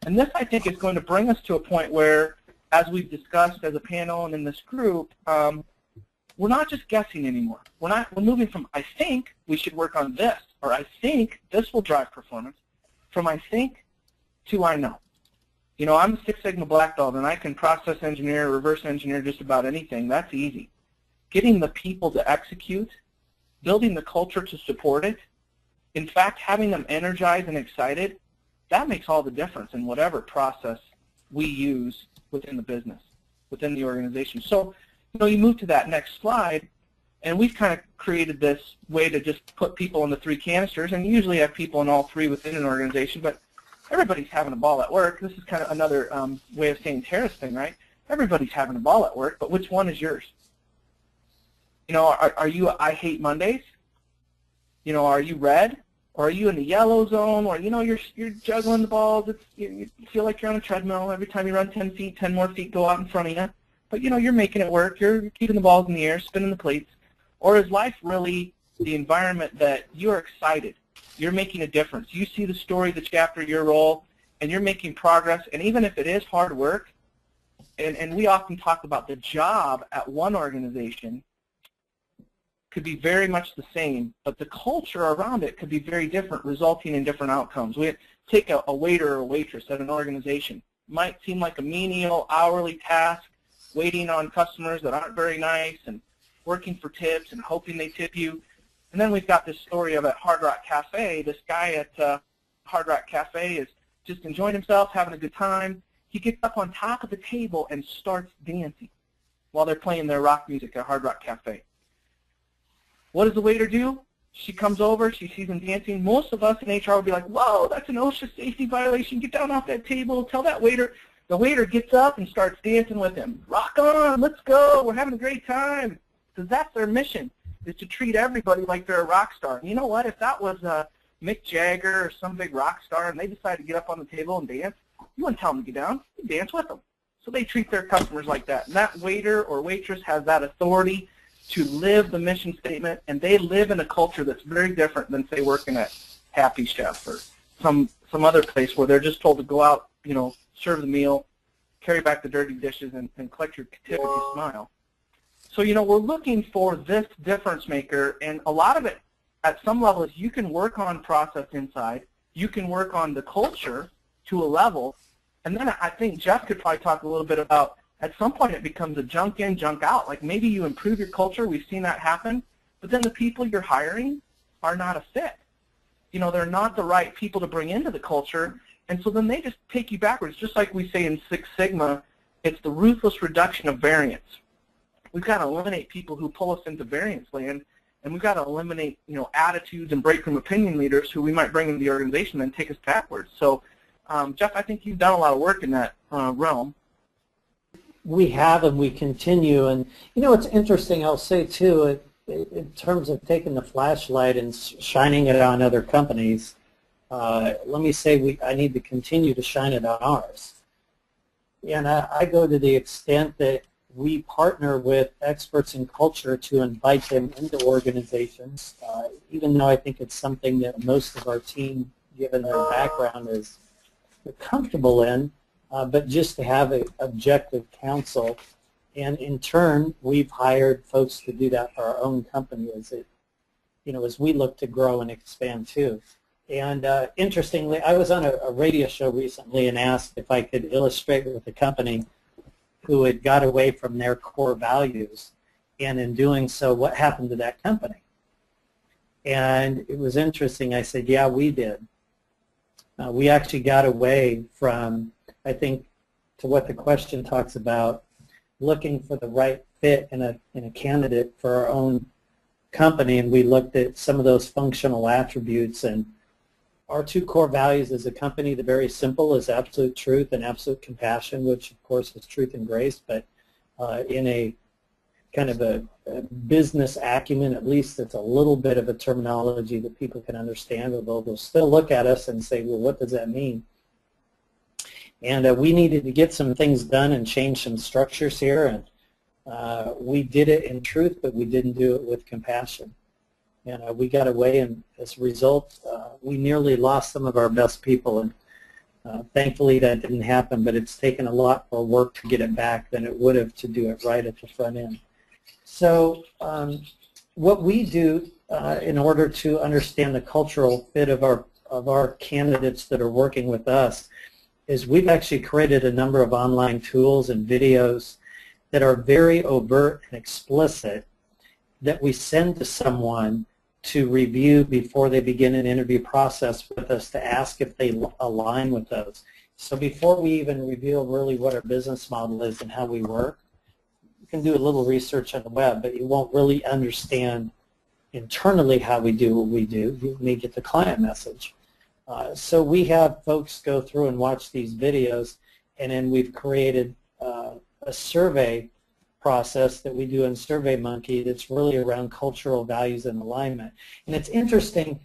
And this, I think, is going to bring us to a point where, as we've discussed as a panel and in this group, we're not just guessing anymore. We're moving from I think we should work on this, or I think this will drive performance, from I think to I know. You know, I'm a Six Sigma black belt, and I can process engineer, reverse engineer just about anything. That's easy. Getting the people to execute, building the culture to support it, in fact, having them energized and excited, that makes all the difference in whatever process we use within the business, within the organization. So, you know, you move to that next slide, and we've kind of created this way to just put people in the 3 canisters, and you usually have people in all 3 within an organization, but everybody's having a ball at work. This is kind of another way of saying Tara's thing, right? Everybody's having a ball at work, but which one is yours? You know, are you I hate Mondays? You know, are you red? Or are you in the yellow zone? Or, you know, you're juggling the balls. You feel like you're on a treadmill. Every time you run 10 feet, 10 more feet go out in front of you. But, you know, you're making it work. You're keeping the balls in the air, spinning the plates. Or is life really the environment that you're excited? You're making a difference. You see the story, the chapter, your role, and you're making progress. And even if it is hard work, and we often talk about the job at one organization could be very much the same, but the culture around it could be very different, resulting in different outcomes. We take a waiter or a waitress at an organization. might seem like a menial hourly task, waiting on customers that aren't very nice and working for tips and hoping they tip you. And then we've got this story of at Hard Rock Cafe. This guy at Hard Rock Cafe is just enjoying himself, having a good time. He gets up on top of the table and starts dancing while they're playing their rock music at Hard Rock Cafe. What does the waiter do? She comes over, she sees him dancing. Most of us in HR would be like, whoa, that's an OSHA safety violation. Get down off that table. Tell that waiter. The waiter gets up and starts dancing with him. Rock on, let's go. We're having a great time. Because that's their mission, is to treat everybody like they're a rock star. And you know what? If that was Mick Jagger or some big rock star and they decided to get up on the table and dance, you wouldn't tell them to get down. You dance with them. So they treat their customers like that. And that waiter or waitress has that authority to live the mission statement, and they live in a culture that's very different than, say, working at Happy Chef or some other place where they're just told to go out, you know, serve the meal, carry back the dirty dishes, and collect your tip if you smile. So, you know, we're looking for this difference maker, and a lot of it at some level is you can work on process inside, you can work on the culture to a level, and then I think Jeff could probably talk a little bit about at some point it becomes a junk in, junk out. Like maybe you improve your culture, we've seen that happen, but then the people you're hiring are not a fit. You know, they're not the right people to bring into the culture, and so then they just take you backwards. Just like we say in Six Sigma, it's the ruthless reduction of variance. We've got to eliminate people who pull us into variance land, and we've got to eliminate, you know, attitudes and break from opinion leaders who we might bring into the organization and take us backwards. So, Jeff, I think you've done a lot of work in that realm. We have, and we continue. And, you know, it's interesting, I'll say, too, in terms of taking the flashlight and shining it on other companies, let me say I need to continue to shine it on ours. And I go to the extent that we partner with experts in culture to invite them into organizations, even though I think it's something that most of our team, given their background, is comfortable in. But just to have an objective counsel, and in turn, we've hired folks to do that for our own company as it, you know, as we look to grow and expand too. And interestingly, I was on a radio show recently and asked if I could illustrate with a company who had got away from their core values, and in doing so, what happened to that company? And it was interesting. I said, yeah, we did. We actually got away from, I think, to what the question talks about, looking for the right fit in a candidate for our own company, and we looked at some of those functional attributes. And our two core values as a company, the very simple, is absolute truth and absolute compassion, which of course is truth and grace, but in a kind of a business acumen, at least it's a little bit of a terminology that people can understand, although they'll still look at us and say, well, what does that mean? And we needed to get some things done and change some structures here, and we did it in truth, but we didn't do it with compassion. And we got away, and as a result, we nearly lost some of our best people. And thankfully that didn't happen, but it's taken a lot more work to get it back than it would have to do it right at the front end. So what we do in order to understand the cultural fit of our candidates that are working with us is we've actually created a number of online tools and videos that are very overt and explicit that we send to someone to review before they begin an interview process with us, to ask if they align with those. So before we even reveal really what our business model is and how we work, you can do a little research on the web, but you won't really understand internally how we do what we do. You may get the client message. So we have folks go through and watch these videos, and then we've created a survey process that we do in SurveyMonkey that's really around cultural values and alignment. And it's interesting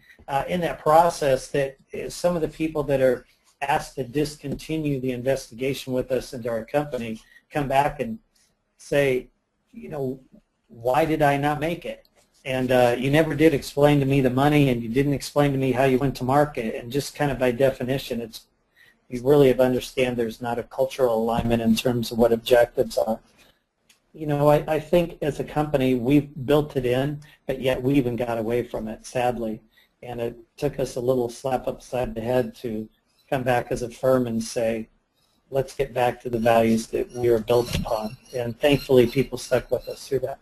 in that process that some of the people that are asked to discontinue the investigation with us into our company come back and say, you know, why did I not make it? And you never did explain to me the money, and you didn't explain to me how you went to market. And just kind of by definition, you really have understand there's not a cultural alignment in terms of what objectives are. You know, I think as a company, we've built it in, but yet we even got away from it, sadly. And it took us a little slap upside the head to come back as a firm and say, let's get back to the values that we are built upon. And thankfully, people stuck with us through that.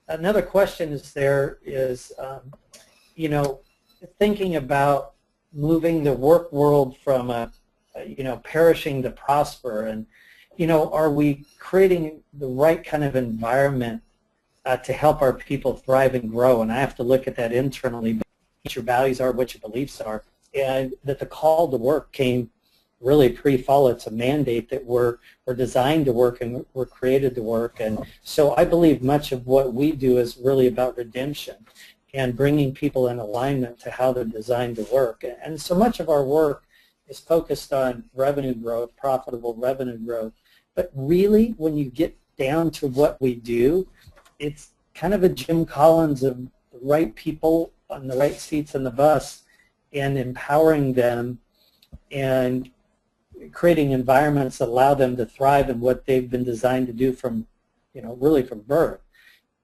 Another question is, you know, thinking about moving the work world from you know, perishing to prosper, and, you know, are we creating the right kind of environment to help our people thrive and grow? And I have to look at that internally, what your values are, what your beliefs are, and that the call to work came really pre-fall. It's a mandate that we're designed to work and we're created to work. And so I believe much of what we do is really about redemption and bringing people in alignment to how they're designed to work. And so much of our work is focused on revenue growth, profitable revenue growth. But really, when you get down to what we do, it's kind of a Jim Collins of the right people on the right seats in the bus and empowering them and creating environments that allow them to thrive in what they've been designed to do from, you know, really from birth,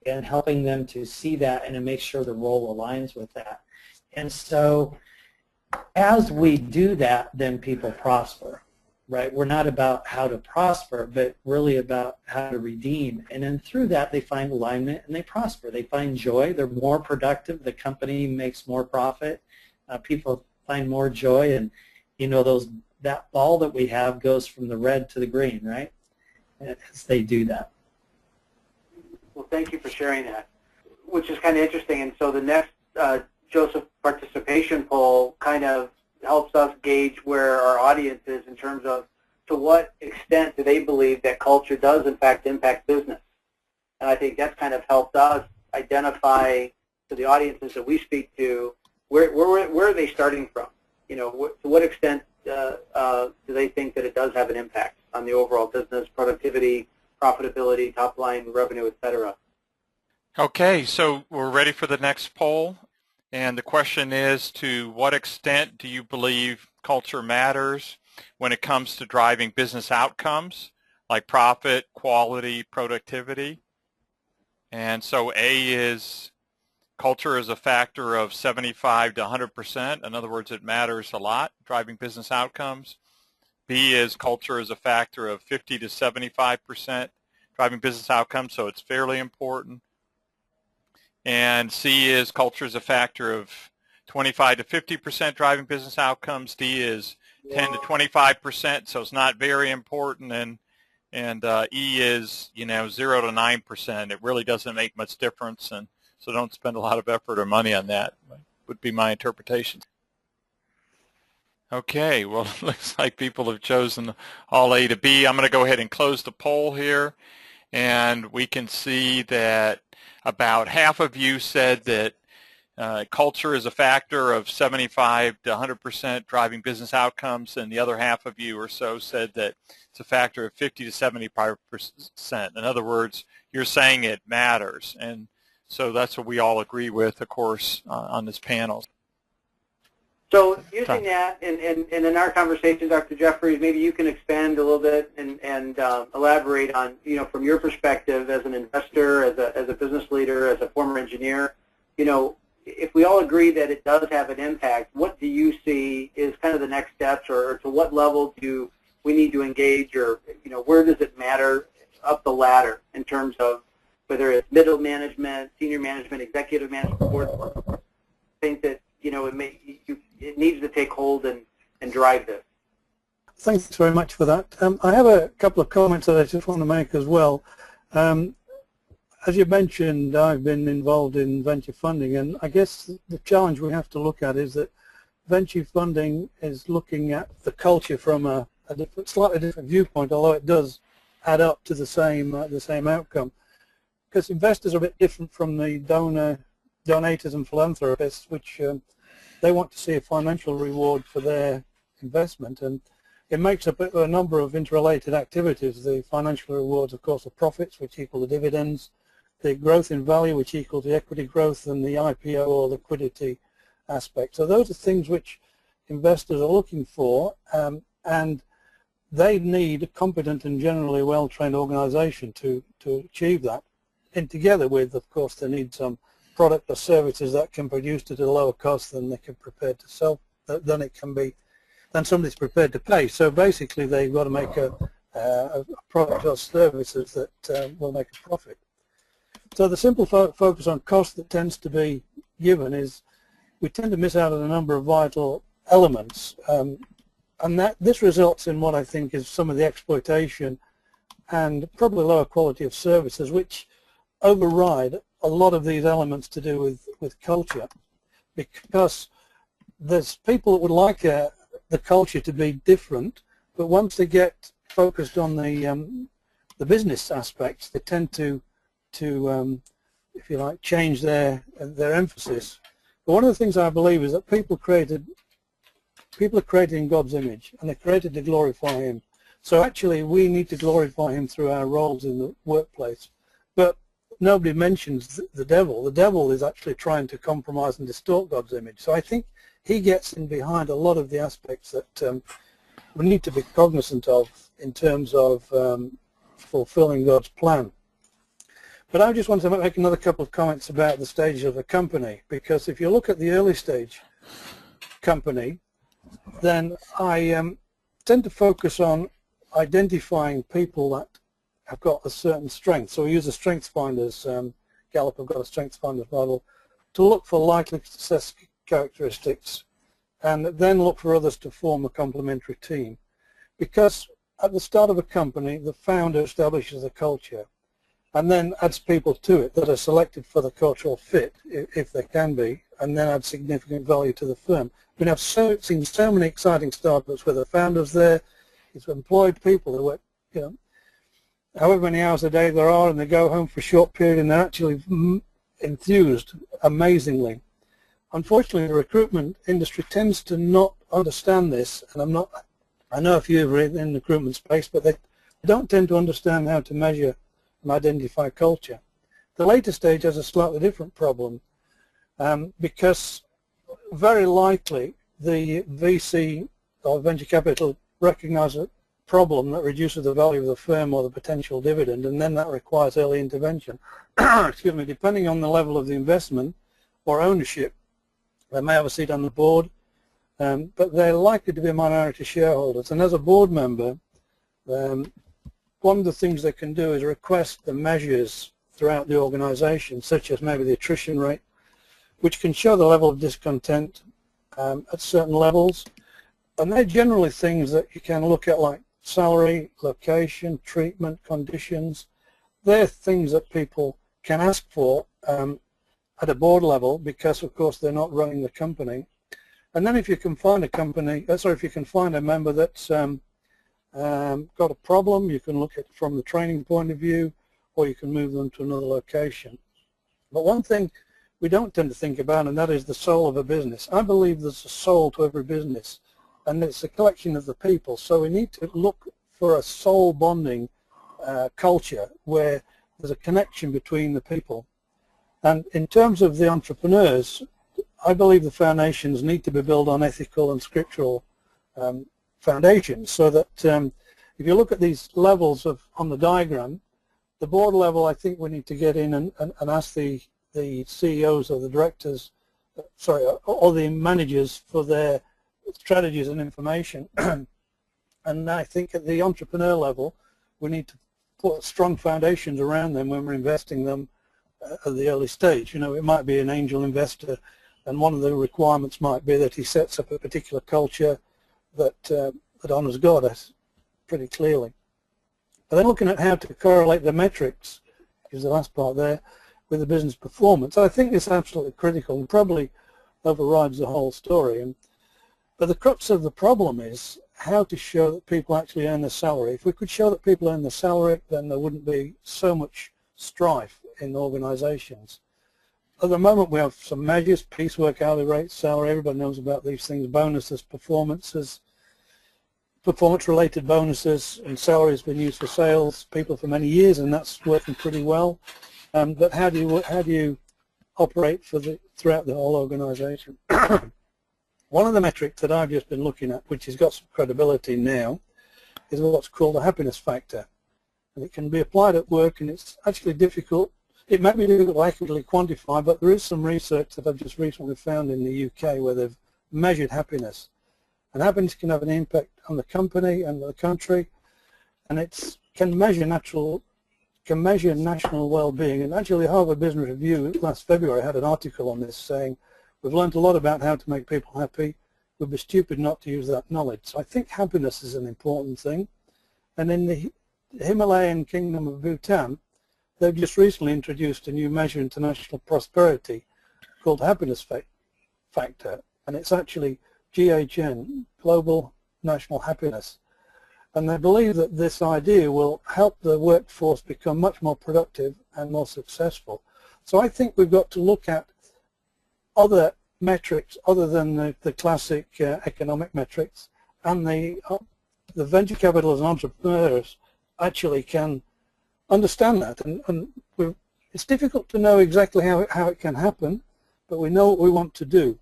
and helping them to see that and to make sure the role aligns with that. And so as we do that, then people prosper, right? We're not about how to prosper, but really about how to redeem. And then through that, they find alignment and they prosper. They find joy. They're more productive. The company makes more profit. People find more joy. And, you know, that ball that we have goes from the red to the green, right? As they do that. Well, thank you for sharing that, which is kind of interesting. And so the next Joseph participation poll kind of helps us gauge where our audience is in terms of to what extent do they believe that culture does in fact impact business. And I think that's kind of helped us identify to the audiences that we speak to where are they starting from? You know, to what extent do they think that it does have an impact on the overall business, productivity, profitability, top line revenue, et cetera? Okay, so we're ready for the next poll. And the question is, to what extent do you believe culture matters when it comes to driving business outcomes like profit, quality, productivity? And so A is culture is a factor of 75 to 100%. In other words, it matters a lot, driving business outcomes. B is culture is a factor of 50 to 75%, driving business outcomes, so it's fairly important. And C is culture is a factor of 25 to 50%, driving business outcomes. D is 10 to 25%, so it's not very important. And E is, you know, 0 to 9%. It really doesn't make much difference, and so don't spend a lot of effort or money on that, would be my interpretation. Okay, well, it looks like people have chosen all A to B. I'm going to go ahead and close the poll here, and we can see that about half of you said that culture is a factor of 75 to 100% driving business outcomes, and the other half of you or so said that it's a factor of 50 to 75%. In other words, you're saying it matters, and so that's what we all agree with, of course, on this panel. So using that, and in our conversation, Dr. Jeffries, maybe you can expand a little bit and elaborate on, you know, from your perspective as an investor, as a business leader, as a former engineer, you know, if we all agree that it does have an impact, what do you see is kind of the next steps, or to what level do we need to engage, or, you know, where does it matter up the ladder in terms of whether it's middle management, senior management, executive management, board? I think that, you know, it needs to take hold and drive this. Thanks very much for that. I have a couple of comments that I just want to make as well. As you mentioned, I've been involved in venture funding, and I guess the challenge we have to look at is that venture funding is looking at the culture from a slightly different viewpoint, although it does add up to the same outcome. Because investors are a bit different from the donators and philanthropists, which they want to see a financial reward for their investment, and it makes up a number of interrelated activities. The financial rewards, of course, are profits, which equal the dividends, the growth in value, which equals the equity growth, and the IPO or liquidity aspect. So those are things which investors are looking for, and they need a competent and generally well-trained organization to achieve that. And together with, of course, they need some product or services that can produce it at a lower cost than they can prepare to sell, than it can be than somebody's prepared to pay. So basically they've got to make a product or services that will make a profit. So the simple focus on cost that tends to be given is we tend to miss out on a number of vital elements, and this results in what I think is some of the exploitation and probably lower quality of services, which override a lot of these elements to do with culture, because there's people that would like the culture to be different, but once they get focused on the business aspects, they tend to if you like, change their emphasis. But one of the things I believe is that people are created in God's image, and they're created to glorify Him. So actually we need to glorify Him through our roles in the workplace. But nobody mentions the devil. The devil is actually trying to compromise and distort God's image. So I think he gets in behind a lot of the aspects that we need to be cognizant of in terms of fulfilling God's plan. But I just want to make another couple of comments about the stage of a company, because if you look at the early stage company, then I tend to focus on identifying people that have got a certain strength. So we use the strengths finders, Gallup have got a strengths finders model, to look for likely success characteristics and then look for others to form a complementary team. Because at the start of a company, the founder establishes a culture and then adds people to it that are selected for the cultural fit, if they can be, and then add significant value to the firm. I mean, I've seen so many exciting startups where the founders there, it's employed people who work, however many hours a day there are, and they go home for a short period and they're actually enthused amazingly. Unfortunately, the recruitment industry tends to not understand this, and I know a few are in the recruitment space, but they don't tend to understand how to measure and identify culture. The later stage has a slightly different problem, because very likely the VC or venture capital recognize a problem that reduces the value of the firm or the potential dividend, and then that requires early intervention. Excuse me, depending on the level of the investment or ownership, they may have a seat on the board, but they're likely to be minority shareholders. And as a board member, one of the things they can do is request the measures throughout the organization, such as maybe the attrition rate, which can show the level of discontent at certain levels. And they're generally things that you can look at, like salary, location, treatment, conditions. They're things that people can ask for at a board level, because of course they're not running the company. And then if you can find if you can find a member that's got a problem, you can look at it from the training point of view, or you can move them to another location. But one thing we don't tend to think about, and that is the soul of a business. I believe there's a soul to every business, and it's a collection of the people. So we need to look for a soul bonding culture where there's a connection between the people. And in terms of the entrepreneurs, I believe the foundations need to be built on ethical and scriptural foundations, so that if you look at these levels on the diagram, the board level, I think we need to get in and ask the CEOs or the directors, or the managers for their strategies and information. And I think at the entrepreneur level, we need to put strong foundations around them when we're investing them at the early stage. It might be an angel investor, and one of the requirements might be that he sets up a particular culture that honors God pretty clearly. But then looking at how to correlate the metrics, is the last part there, with the business performance, I think it's absolutely critical and probably overrides the whole story. But the crux of the problem is how to show that people actually earn their salary. If we could show that people earn their salary, then there wouldn't be so much strife in organizations. At the moment we have some measures: piecework, hourly rate, salary, everybody knows about these things, bonuses, performance-related bonuses, and salary has been used for sales people for many years, and that's working pretty well. But how do you operate throughout the whole organization? One of the metrics that I've just been looking at, which has got some credibility now, is what's called a happiness factor. And it can be applied at work, and it's actually difficult. It may be difficult to accurately quantify, but there is some research that I've just recently found in the UK where they've measured happiness. And happiness can have an impact on the company and the country, and it can measure national well-being. And actually, Harvard Business Review last February had an article on this saying, we've learned a lot about how to make people happy. We'd be stupid not to use that knowledge. So I think happiness is an important thing. And in the Himalayan kingdom of Bhutan, they've just recently introduced a new measure into national prosperity called happiness factor, and it's actually GHN, Global National Happiness. And they believe that this idea will help the workforce become much more productive and more successful. So I think we've got to look at other metrics other than the classic economic metrics, and the venture capitalists and entrepreneurs actually can understand that. And it's difficult to know exactly how it can happen, but we know what we want to do.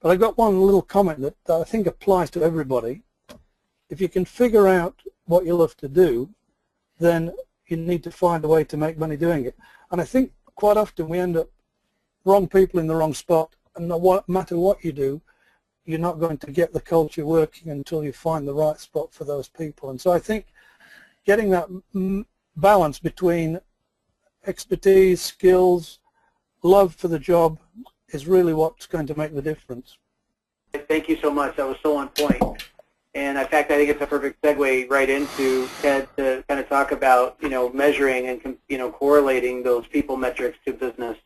But I got one little comment that I think applies to everybody. If you can figure out what you love to do, then you need to find a way to make money doing it. And I think quite often we end up wrong people in the wrong spot, and no matter what you do, you're not going to get the culture working until you find the right spot for those people. And so I think getting that balance between expertise, skills, love for the job is really what's going to make the difference. Thank you so much. That was so on point. And in fact, I think it's a perfect segue right into Ted to kind of talk about, measuring and, correlating those people metrics to business.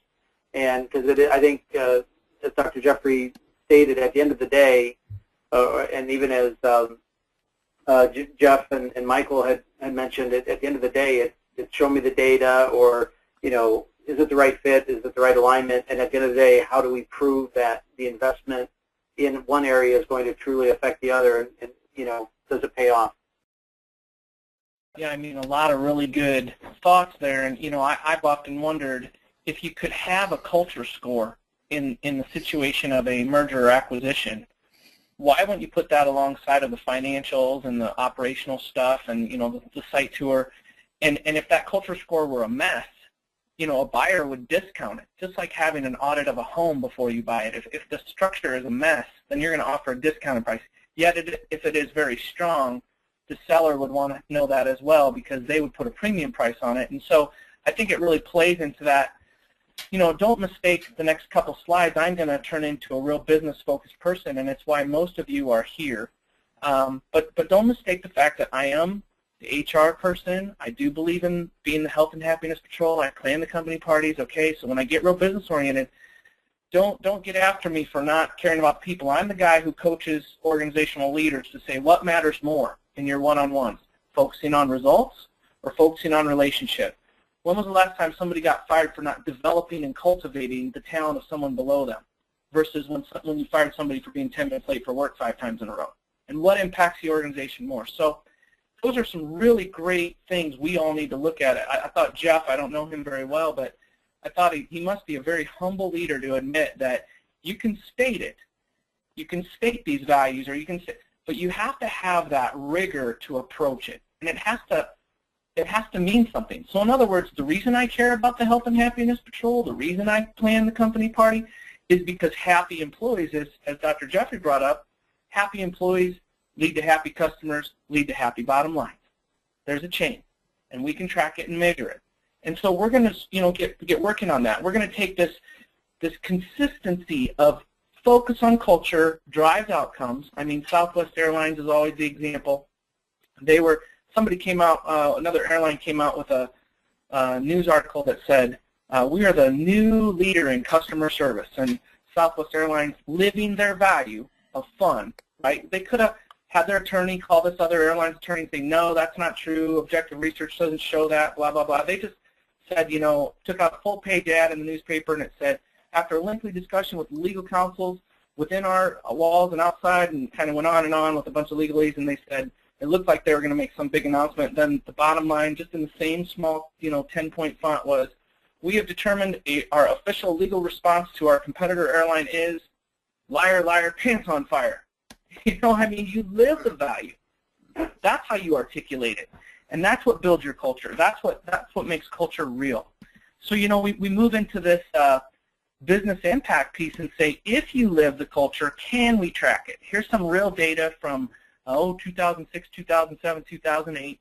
And because I think, as Dr. Jeffrey stated, at the end of the day, and even as Jeff and Michael had mentioned, at the end of the day, it's show me the data, or, is it the right fit? Is it the right alignment? And at the end of the day, how do we prove that the investment in one area is going to truly affect the other, and does it pay off? Yeah, I mean, a lot of really good thoughts there. And, I've often wondered if you could have a culture score in the situation of a merger or acquisition, why wouldn't you put that alongside of the financials and the operational stuff and, the site tour? And if that culture score were a mess, a buyer would discount it, just like having an audit of a home before you buy it. If the structure is a mess, then you're going to offer a discounted price. Yet if it is very strong, the seller would want to know that as well, because they would put a premium price on it. And so I think it really plays into that. Don't mistake the next couple slides. I'm going to turn into a real business-focused person, and it's why most of you are here. But don't mistake the fact that I am the HR person. I do believe in being the health and happiness patrol. I plan the company parties. Okay, so when I get real business-oriented, don't get after me for not caring about people. I'm the guy who coaches organizational leaders to say what matters more in your one-on-ones, focusing on results or focusing on relationship. When was the last time somebody got fired for not developing and cultivating the talent of someone below them versus when you fired somebody for being 10 minutes late for work 5 times in a row? And what impacts the organization more? So those are some really great things we all need to look at. I thought Jeff, I don't know him very well, but I thought he must be a very humble leader to admit that you can state it. You can state these values, or you can say, but you have to have that rigor to approach it. And it has to mean something. So in other words, the reason I care about the Health and Happiness Patrol, the reason I plan the company party, is because happy employees, as Dr. Jeffrey brought up, happy employees lead to happy customers, lead to happy bottom lines. There's a chain, and we can track it and measure it. And so we're going to get working on that. We're going to take this consistency of focus on culture drives outcomes. I mean, Southwest Airlines is always the example. Somebody came out, another airline came out with a news article that said, we are the new leader in customer service, and Southwest Airlines living their value of fun, right? They could have had their attorney call this other airline's attorney and say, no, that's not true, objective research doesn't show that, blah, blah, blah. They just said, took out a full-page ad in the newspaper, and it said, after a lengthy discussion with legal counsels within our walls and outside, and kind of went on and on with a bunch of legalese, and they said, it looked like they were going to make some big announcement. Then the bottom line, just in the same small, 10-point font, was, we have determined our official legal response to our competitor airline is, liar, liar, pants on fire. You live the value. That's how you articulate it. And that's what builds your culture. That's what makes culture real. So, we move into this business impact piece and say, if you live the culture, can we track it? Here's some real data from 2006, 2007, 2008.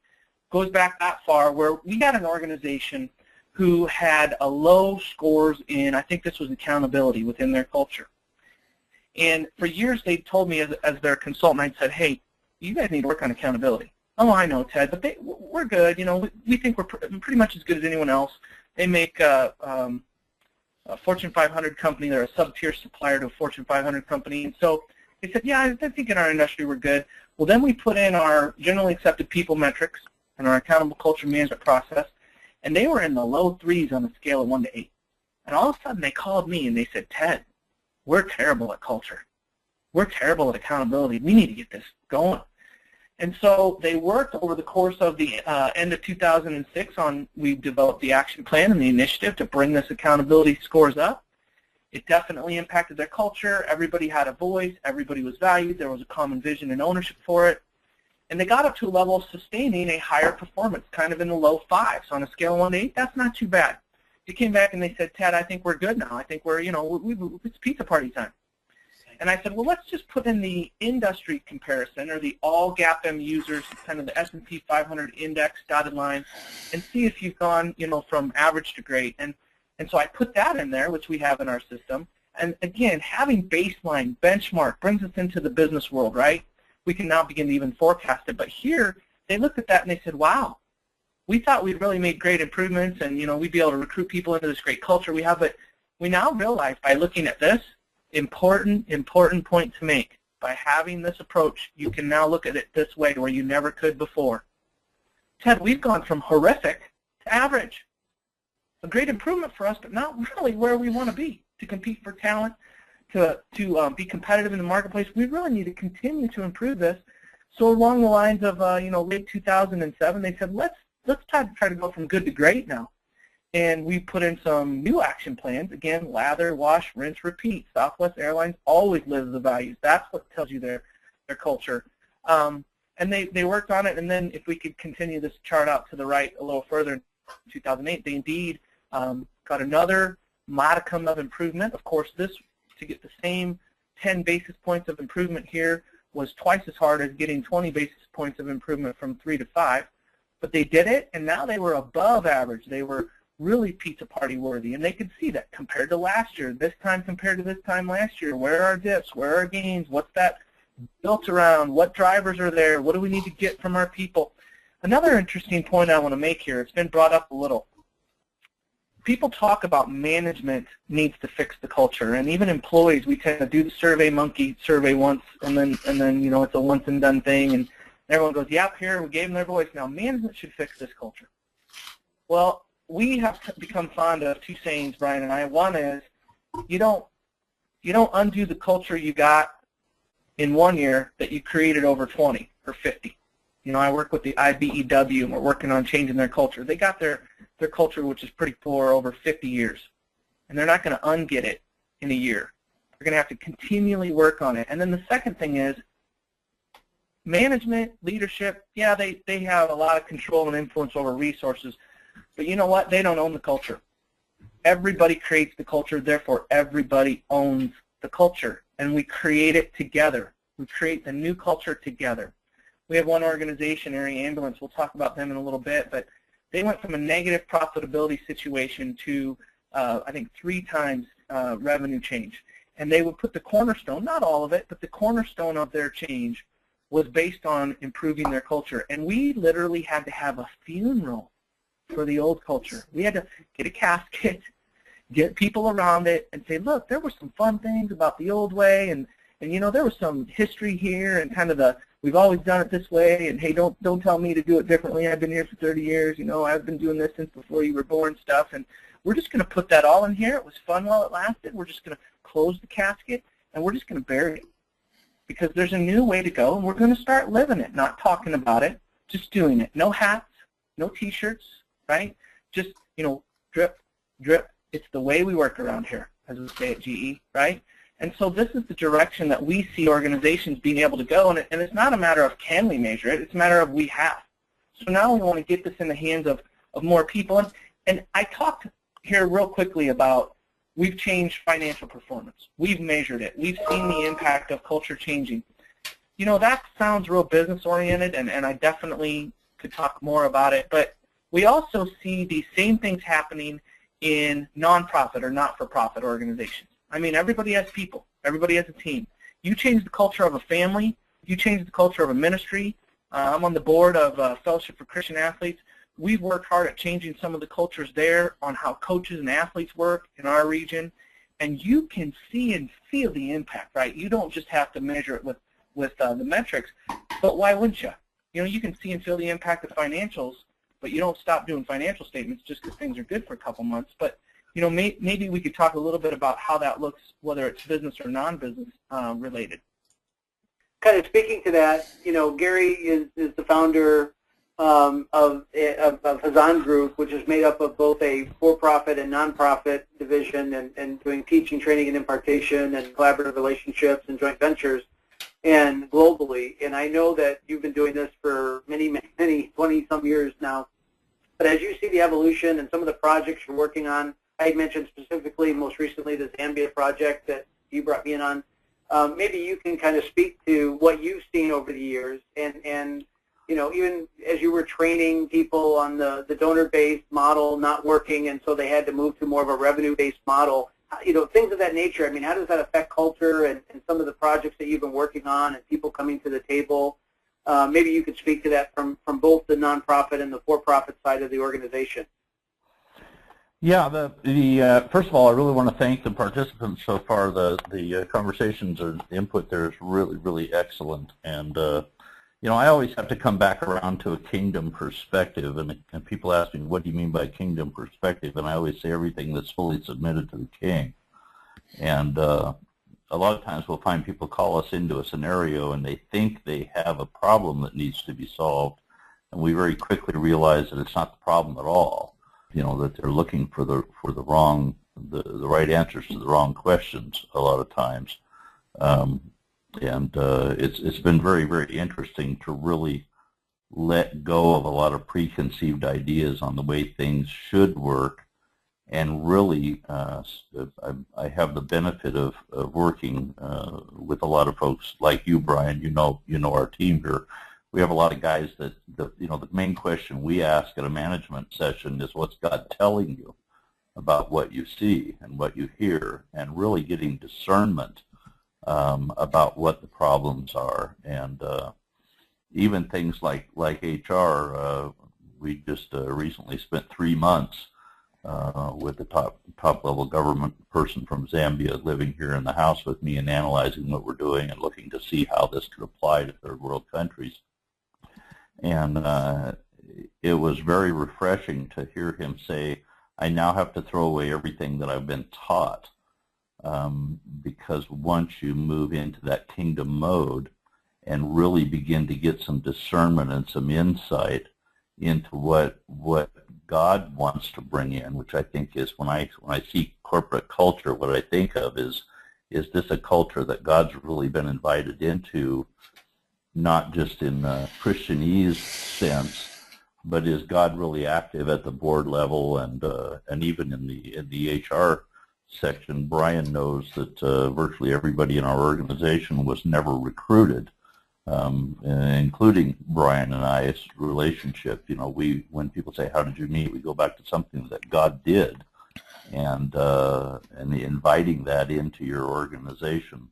Goes back that far, where we had an organization who had a low scores in, I think this was accountability within their culture. And for years they told me as their consultant, I said, hey, you guys need to work on accountability. Oh, I know, Ted, but we're good. You know, we think we're pretty much as good as anyone else. They make a Fortune 500 company. They're a sub-tier supplier to a Fortune 500 company. And so they said, yeah, I think in our industry we're good. Well, then we put in our generally accepted people metrics and our accountable culture management process, and they were in the low 3s on a scale of 1 to 8. And all of a sudden they called me and they said, Ted, we're terrible at culture. We're terrible at accountability. We need to get this going. And so they worked over the course of the end of 2006 on, we developed the action plan and the initiative to bring this accountability scores up. It definitely impacted their culture. Everybody had a voice. Everybody was valued. There was a common vision and ownership for it. And they got up to a level of sustaining a higher performance, kind of in the low 5s. So on a scale of 1 to 8, that's not too bad. They came back and they said, Ted, I think we're good now. I think we're, you know, it's pizza party time. And I said, well, let's just put in the industry comparison, or the all GAPM users, kind of the S&P 500 index dotted line, and see if you've gone, you know, from average to great. And so I put that in there, which we have in our system. And again, having baseline, benchmark, brings us into the business world, right? We can now begin to even forecast it. But here, they looked at that and they said, wow, we thought we'd really made great improvements and, you know, we'd be able to recruit people into this great culture we have. But we now realize by looking at this, important point to make. By having this approach, you can now look at it this way where you never could before. Ted, we've gone from horrific to average. A great improvement for us, but not really where we want to be to compete for talent, to be competitive in the marketplace. We really need to continue to improve this. So along the lines of you know, late 2007, they said, let's try to go from good to great now. And we put in some new action plans. Again, lather, wash, rinse, repeat. Southwest Airlines always lives the values. That's what tells you their culture. And they worked on it. And then if we could continue this chart out to the right a little further, in 2008, they indeed got another modicum of improvement. Of course, this, to get the same 10 basis points of improvement here, was twice as hard as getting 20 basis points of improvement from 3 to 5. But they did it, and now they were above average. They were really pizza party worthy, and they could see that compared to last year, this time compared to this time last year. Where are our dips? Where are our gains? What's that built around? What drivers are there? What do we need to get from our people? Another interesting point I want to make here, it's been brought up a little. People talk about management needs to fix the culture, and even employees, we tend to do the survey monkey survey once, and then you know, it's a once and done thing, and everyone goes, yep, here, we gave them their voice. Now management should fix this culture. Well, we have become fond of two sayings, Brian and I. One is, you don't undo the culture you got in 1 year that you created over 20 or 50. You know, I work with the IBEW, and we're working on changing their culture. They got their culture, which is pretty poor, over 50 years. And they're not going to unget it in a year. They're going to have to continually work on it. And then the second thing is, management, leadership, yeah, they have a lot of control and influence over resources. But you know what? They don't own the culture. Everybody creates the culture, therefore everybody owns the culture. And we create it together. We create the new culture together. We have one organization, Area Ambulance, we'll talk about them in a little bit, but they went from a negative profitability situation to, I think, 3 times revenue change. And they would put the cornerstone, not all of it, but the cornerstone of their change was based on improving their culture. And we literally had to have a funeral for the old culture. We had to get a casket, get people around it, and say, look, there were some fun things about the old way, and you know, there was some history here, and kind of the, we've always done it this way, and hey, don't tell me to do it differently. I've been here for 30 years, you know, I've been doing this since before you were born stuff, and we're just going to put that all in here. It was fun while it lasted. We're just going to close the casket, and we're just going to bury it, because there's a new way to go, and we're going to start living it, not talking about it, just doing it. No hats, no T-shirts, right? Just, you know, drip, drip. It's the way we work around here, as we say at GE, right? And so this is the direction that we see organizations being able to go, and it's not a matter of can we measure it, it's a matter of we have. So now we want to get this in the hands of more people. And I talked here real quickly about we've changed financial performance. We've measured it. We've seen the impact of culture changing. You know, that sounds real business-oriented, and I definitely could talk more about it, but we also see these same things happening in nonprofit or not-for-profit organizations. I mean, everybody has people. Everybody has a team. You change the culture of a family. You change the culture of a ministry. I'm on the board of Fellowship for Christian Athletes. We've worked hard at changing some of the cultures there on how coaches and athletes work in our region, and you can see and feel the impact, right? You don't just have to measure it with the metrics, but why wouldn't you? You know, you can see and feel the impact of financials, but you don't stop doing financial statements just because things are good for a couple months. But, you know, maybe we could talk a little bit about how that looks, whether it's business or non-business related. Kind of speaking to that, you know, Gary is the founder of Hazan Group, which is made up of both a for-profit and non-profit division, and doing teaching, training, and impartation, and collaborative relationships and joint ventures, and globally. And I know that you've been doing this for many, 20-some years now. But as you see the evolution and some of the projects you're working on, I had mentioned specifically, most recently, the Zambia project that you brought me in on. Maybe you can kind of speak to what you've seen over the years, and you know, even as you were training people on the donor-based model not working, and so they had to move to more of a revenue-based model, you know, things of that nature. I mean, how does that affect culture and some of the projects that you've been working on and people coming to the table? Maybe you could speak to that from both the nonprofit and the for-profit side of the organization. Yeah, first of all, I really want to thank the participants so far. The conversations or the input there is really, really excellent. And, you know, I always have to come back around to a kingdom perspective. And people ask me, what do you mean by kingdom perspective? And I always say everything that's fully submitted to the king. And a lot of times we'll find people call us into a scenario and they think they have a problem that needs to be solved. And we very quickly realize that it's not the problem at all. You know, that they're looking for the right answers to the wrong questions a lot of times, it's been very, very interesting to really let go of a lot of preconceived ideas on the way things should work, and really I have the benefit of working with a lot of folks like you, Brian. You know our team here. We have a lot of guys that, you know, the main question we ask at a management session is, what's God telling you about what you see and what you hear, and really getting discernment about what the problems are. And even things like HR, we just recently spent 3 months with the top level government person from Zambia living here in the house with me and analyzing what we're doing and looking to see how this could apply to third world countries. And it was very refreshing to hear him say, I now have to throw away everything that I've been taught, because once you move into that kingdom mode and really begin to get some discernment and some insight into what God wants to bring in, which I think is, when I see corporate culture, what I think of is this a culture that God's really been invited into, not just in the Christianese sense, but is God really active at the board level and even in the HR section? Brian knows that virtually everybody in our organization was never recruited, including Brian and I's relationship. You know, when people say, how did you meet, we go back to something that God did, and inviting that into your organization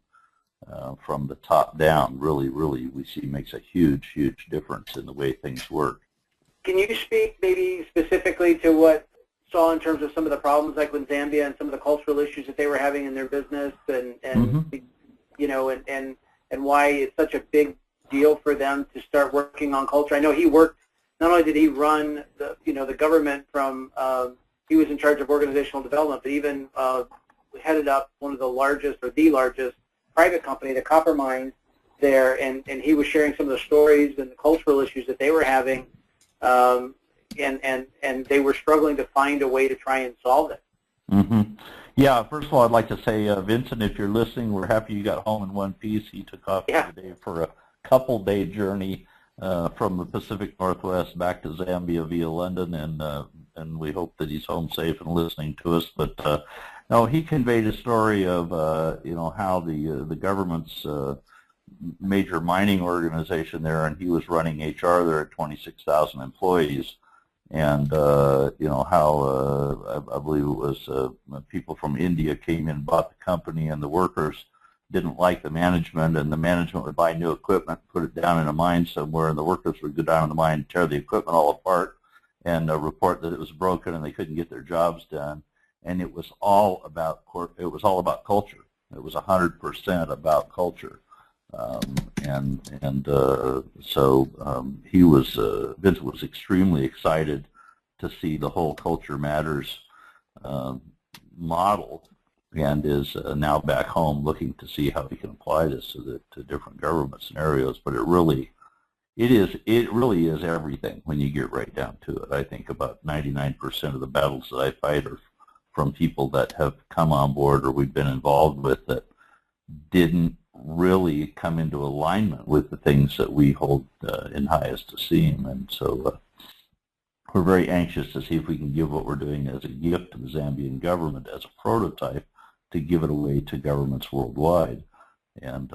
from the top down really we see makes a huge difference in the way things work. Can you speak maybe specifically to what you saw in terms of some of the problems, like with Zambia and some of the cultural issues that they were having in their business, and you know, and why it's such a big deal for them to start working on culture? I know he worked, not only did he run the government from, he was in charge of organizational development, but even headed up one of the largest, or the largest private company, the copper mines there, and he was sharing some of the stories and the cultural issues that they were having, and they were struggling to find a way to try and solve it. Yeah, first of all, I'd like to say, Vincent, if you're listening, we're happy you got home in one piece. He took off today for a couple-day journey from the Pacific Northwest back to Zambia via London, and we hope that he's home safe and listening to us. But No, he conveyed a story of how the government's major mining organization there, and he was running HR there at 26,000 employees, and how I believe it was people from India came in and bought the company, and the workers didn't like the management, and the management would buy new equipment, put it down in a mine somewhere, and the workers would go down in the mine and tear the equipment all apart and report that it was broken and they couldn't get their jobs done. And it was all about culture. It was 100% about culture. So he was Vince was extremely excited to see the whole Culture Matters model, and is now back home looking to see how he can apply this to different government scenarios. But it really is everything when you get right down to it. I think about 99% of the battles that I fight are from people that have come on board or we've been involved with that didn't really come into alignment with the things that we hold in highest esteem. And so we're very anxious to see if we can give what we're doing as a gift to the Zambian government as a prototype to give it away to governments worldwide. And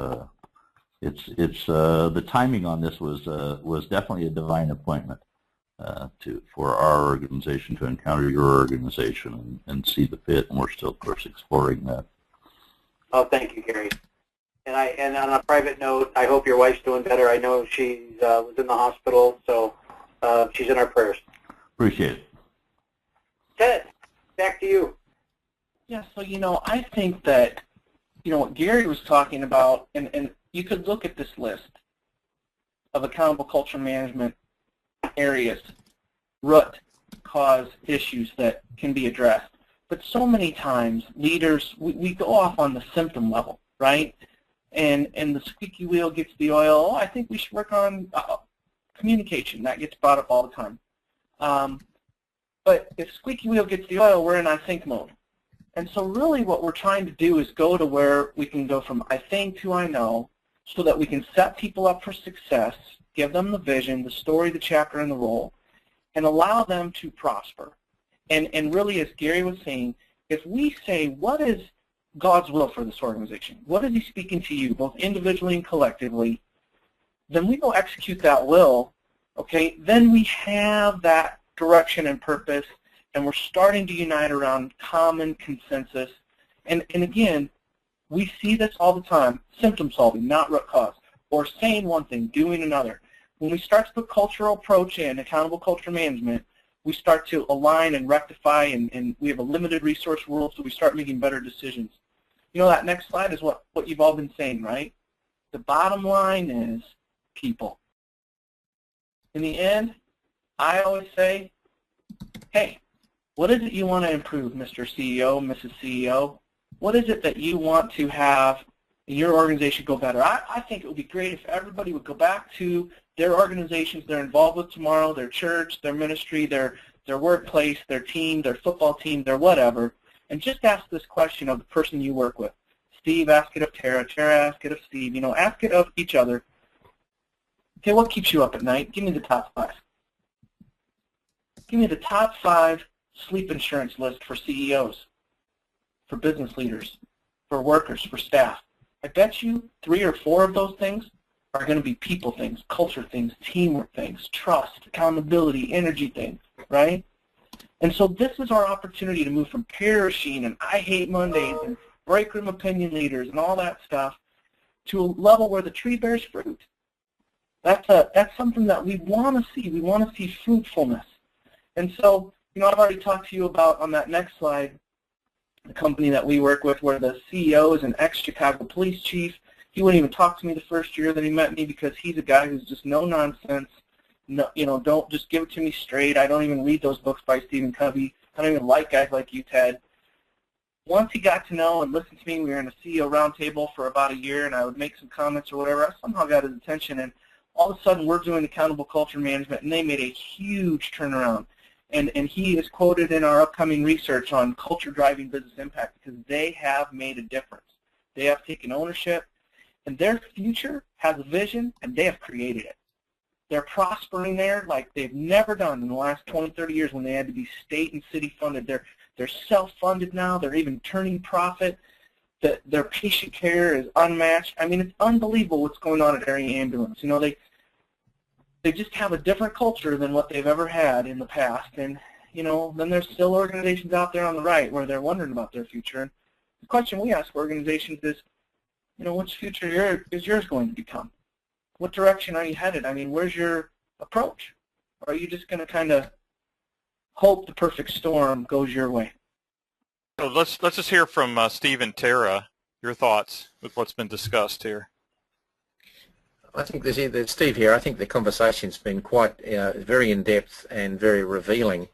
it's the timing on this was definitely a divine appointment for our organization to encounter your organization and see the fit, and we're still, of course, exploring that. Oh, thank you, Gary. And on a private note, I hope your wife's doing better. I know she was in the hospital, so she's in our prayers. Appreciate it. Ted, back to you. Yeah, so I think that what Gary was talking about, and you could look at this list of accountable culture management areas, root cause issues that can be addressed. But so many times leaders, we go off on the symptom level, right? And the squeaky wheel gets the oil. Oh, I think we should work on communication. That gets brought up all the time. But if squeaky wheel gets the oil, we're in I think mode. And so really what we're trying to do is go to where we can go from I think to I know, so that we can set people up for success, give them the vision, the story, the chapter, and the role, and allow them to prosper. And really, as Gary was saying, if we say, what is God's will for this organization? What is he speaking to you, both individually and collectively? Then we go execute that will, okay? Then we have that direction and purpose, and we're starting to unite around common consensus. And again, we see this all the time, symptom solving, not root cause, or saying one thing, doing another. When we start to put cultural approach in, accountable culture management, we start to align and rectify, and we have a limited resource world, so we start making better decisions. That next slide is what you've all been saying, right? The bottom line is people. In the end, I always say, hey, what is it you want to improve, Mr. CEO, Mrs. CEO? What is it that you want to have in your organization go better? I think it would be great if everybody would go back to their organizations they're involved with tomorrow, their church, their ministry, their workplace, their team, their football team, their whatever, and just ask this question of the person you work with. Steve, ask it of Tara. Tara, ask it of Steve. Ask it of each other. Okay, what keeps you up at night? Give me the top 5. Give me the top 5 sleep insurance list for CEOs, for business leaders, for workers, for staff. I bet you 3 or 4 of those things are going to be people things, culture things, teamwork things, trust, accountability, energy things, right? And so this is our opportunity to move from perishing and I hate Mondays and break room opinion leaders and all that stuff to a level where the tree bears fruit. That's something that we want to see. We want to see fruitfulness. And so, I've already talked to you about on that next slide the company that we work with where the CEO is an ex-Chicago police chief. He wouldn't even talk to me the first year that he met me because he's a guy who's just no nonsense. No, don't just give it to me straight. I don't even read those books by Stephen Covey. I don't even like guys like you, Ted. Once he got to know and listened to me, we were in a CEO roundtable for about a year, and I would make some comments or whatever. I somehow got his attention, and all of a sudden we're doing accountable culture management, and they made a huge turnaround. And he is quoted in our upcoming research on culture driving business impact because they have made a difference. They have taken ownership, and their future has a vision, and they have created it. They're prospering there like they've never done in the last 20, 30 years when they had to be state and city funded. They're self-funded now. They're even turning profit. Their patient care is unmatched. I mean, it's unbelievable what's going on at Area Ambulance. You know, they just have a different culture than what they've ever had in the past. And, you know, then there's still organizations out there on the right where they're wondering about their future. And the question we ask organizations is, you know, which future is yours going to become? What direction are you headed? I mean, where's your approach? Or are you just going to kind of hope the perfect storm goes your way? So let's just hear from Steve and Tara, your thoughts with what's been discussed here. I think there's Steve here. I think the conversation's been quite very in-depth and very revealing.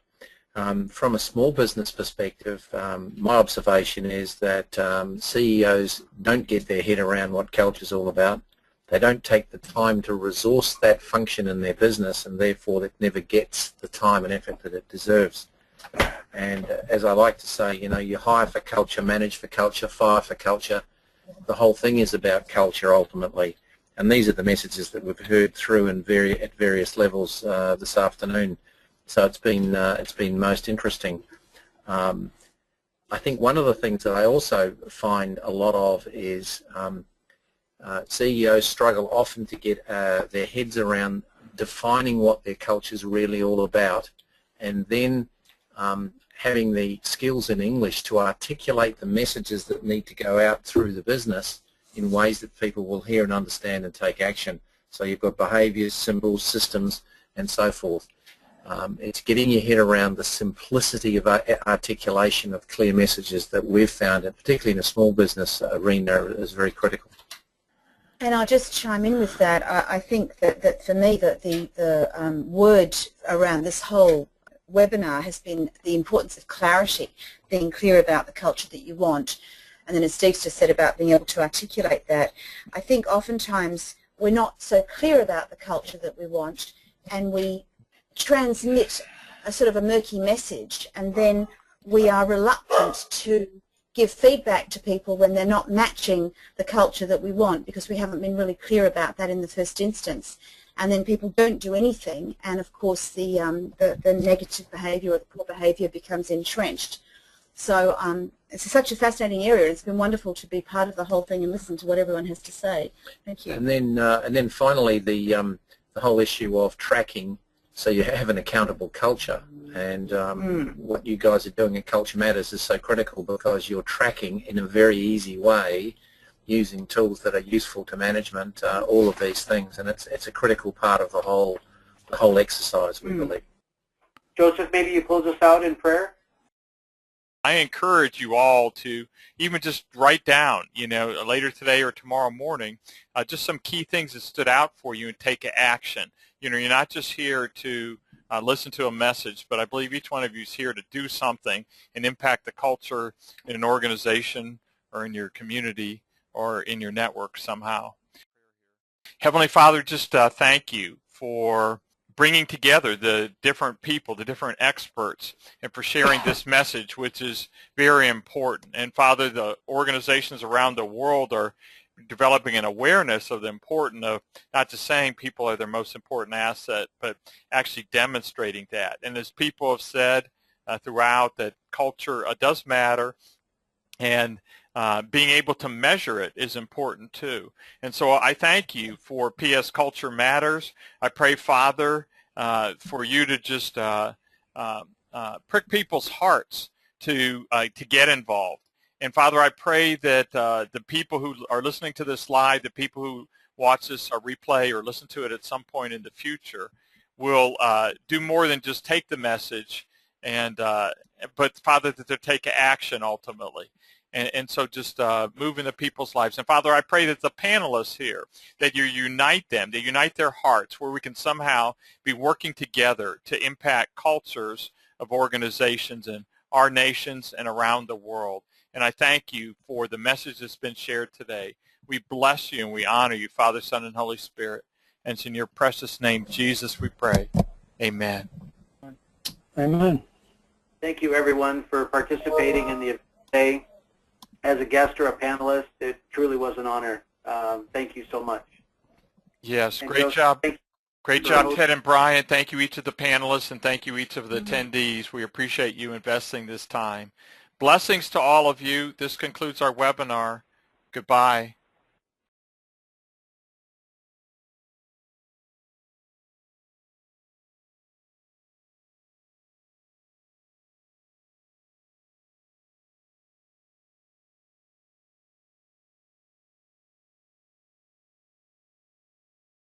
From a small business perspective, my observation is that CEOs don't get their head around what culture's all about. They don't take the time to resource that function in their business, and therefore it never gets the time and effort that it deserves. And as I like to say, you know, you hire for culture, manage for culture, fire for culture. The whole thing is about culture ultimately. And these are the messages that we've heard through at various levels this afternoon. So it's been most interesting. I think one of the things that I also find a lot of is CEOs struggle often to get their heads around defining what their culture is really all about, and then having the skills in English to articulate the messages that need to go out through the business in ways that people will hear and understand and take action. So you've got behaviours, symbols, systems, and so forth. It's getting your head around the simplicity of articulation of clear messages that we've found, and particularly in a small business arena, is very critical. And I'll just chime in with that. I think that for me, that the word around this whole webinar has been the importance of clarity, being clear about the culture that you want. And then as Steve just said about being able to articulate that, I think oftentimes we're not so clear about the culture that we want, and we transmit a sort of a murky message, and then we are reluctant to give feedback to people when they're not matching the culture that we want, because we haven't been really clear about that in the first instance. And then people don't do anything, and of course the negative behaviour or the poor behaviour becomes entrenched. So it's such a fascinating area. It's been wonderful to be part of the whole thing and listen to what everyone has to say. Thank you. And then finally the whole issue of tracking, so you have an accountable culture. And what you guys are doing at Culture Matters is so critical, because you're tracking in a very easy way using tools that are useful to management, all of these things, and it's a critical part of the whole exercise, we believe. Joseph, maybe you close us out in prayer? I encourage you all to even just write down, you know, later today or tomorrow morning, just some key things that stood out for you and take action. You know, you're not just here to listen to a message, but I believe each one of you is here to do something and impact the culture in an organization or in your community or in your network somehow. Heavenly Father, just thank you for bringing together the different people, the different experts, and for sharing this message, which is very important. And Father, the organizations around the world are developing an awareness of the importance of not just saying people are their most important asset, but actually demonstrating that. And as people have said throughout, that culture does matter, and being able to measure it is important too. And so I thank you for PS Culture Matters. I pray, Father, for you to just prick people's hearts to get involved. And Father, I pray that the people who are listening to this live, the people who watch this replay or listen to it at some point in the future, will do more than just take the message, and but Father, that they'll take action ultimately. And so just move into people's lives. And Father, I pray that the panelists here, that you unite them, that unite their hearts, where we can somehow be working together to impact cultures of organizations in our nations and around the world. And I thank you for the message that's been shared today. We bless you and we honor you, Father, Son, and Holy Spirit. And it's in your precious name, Jesus, we pray. Amen. Amen. Thank you, everyone, for participating in the event today. As a guest or a panelist, it truly was an honor. Thank you so much. Yes, And great Joseph, job. Great job, Ted and Brian. Thank you each of the panelists, and thank you each of the attendees. We appreciate you investing this time. Blessings to all of you. This concludes our webinar. Goodbye.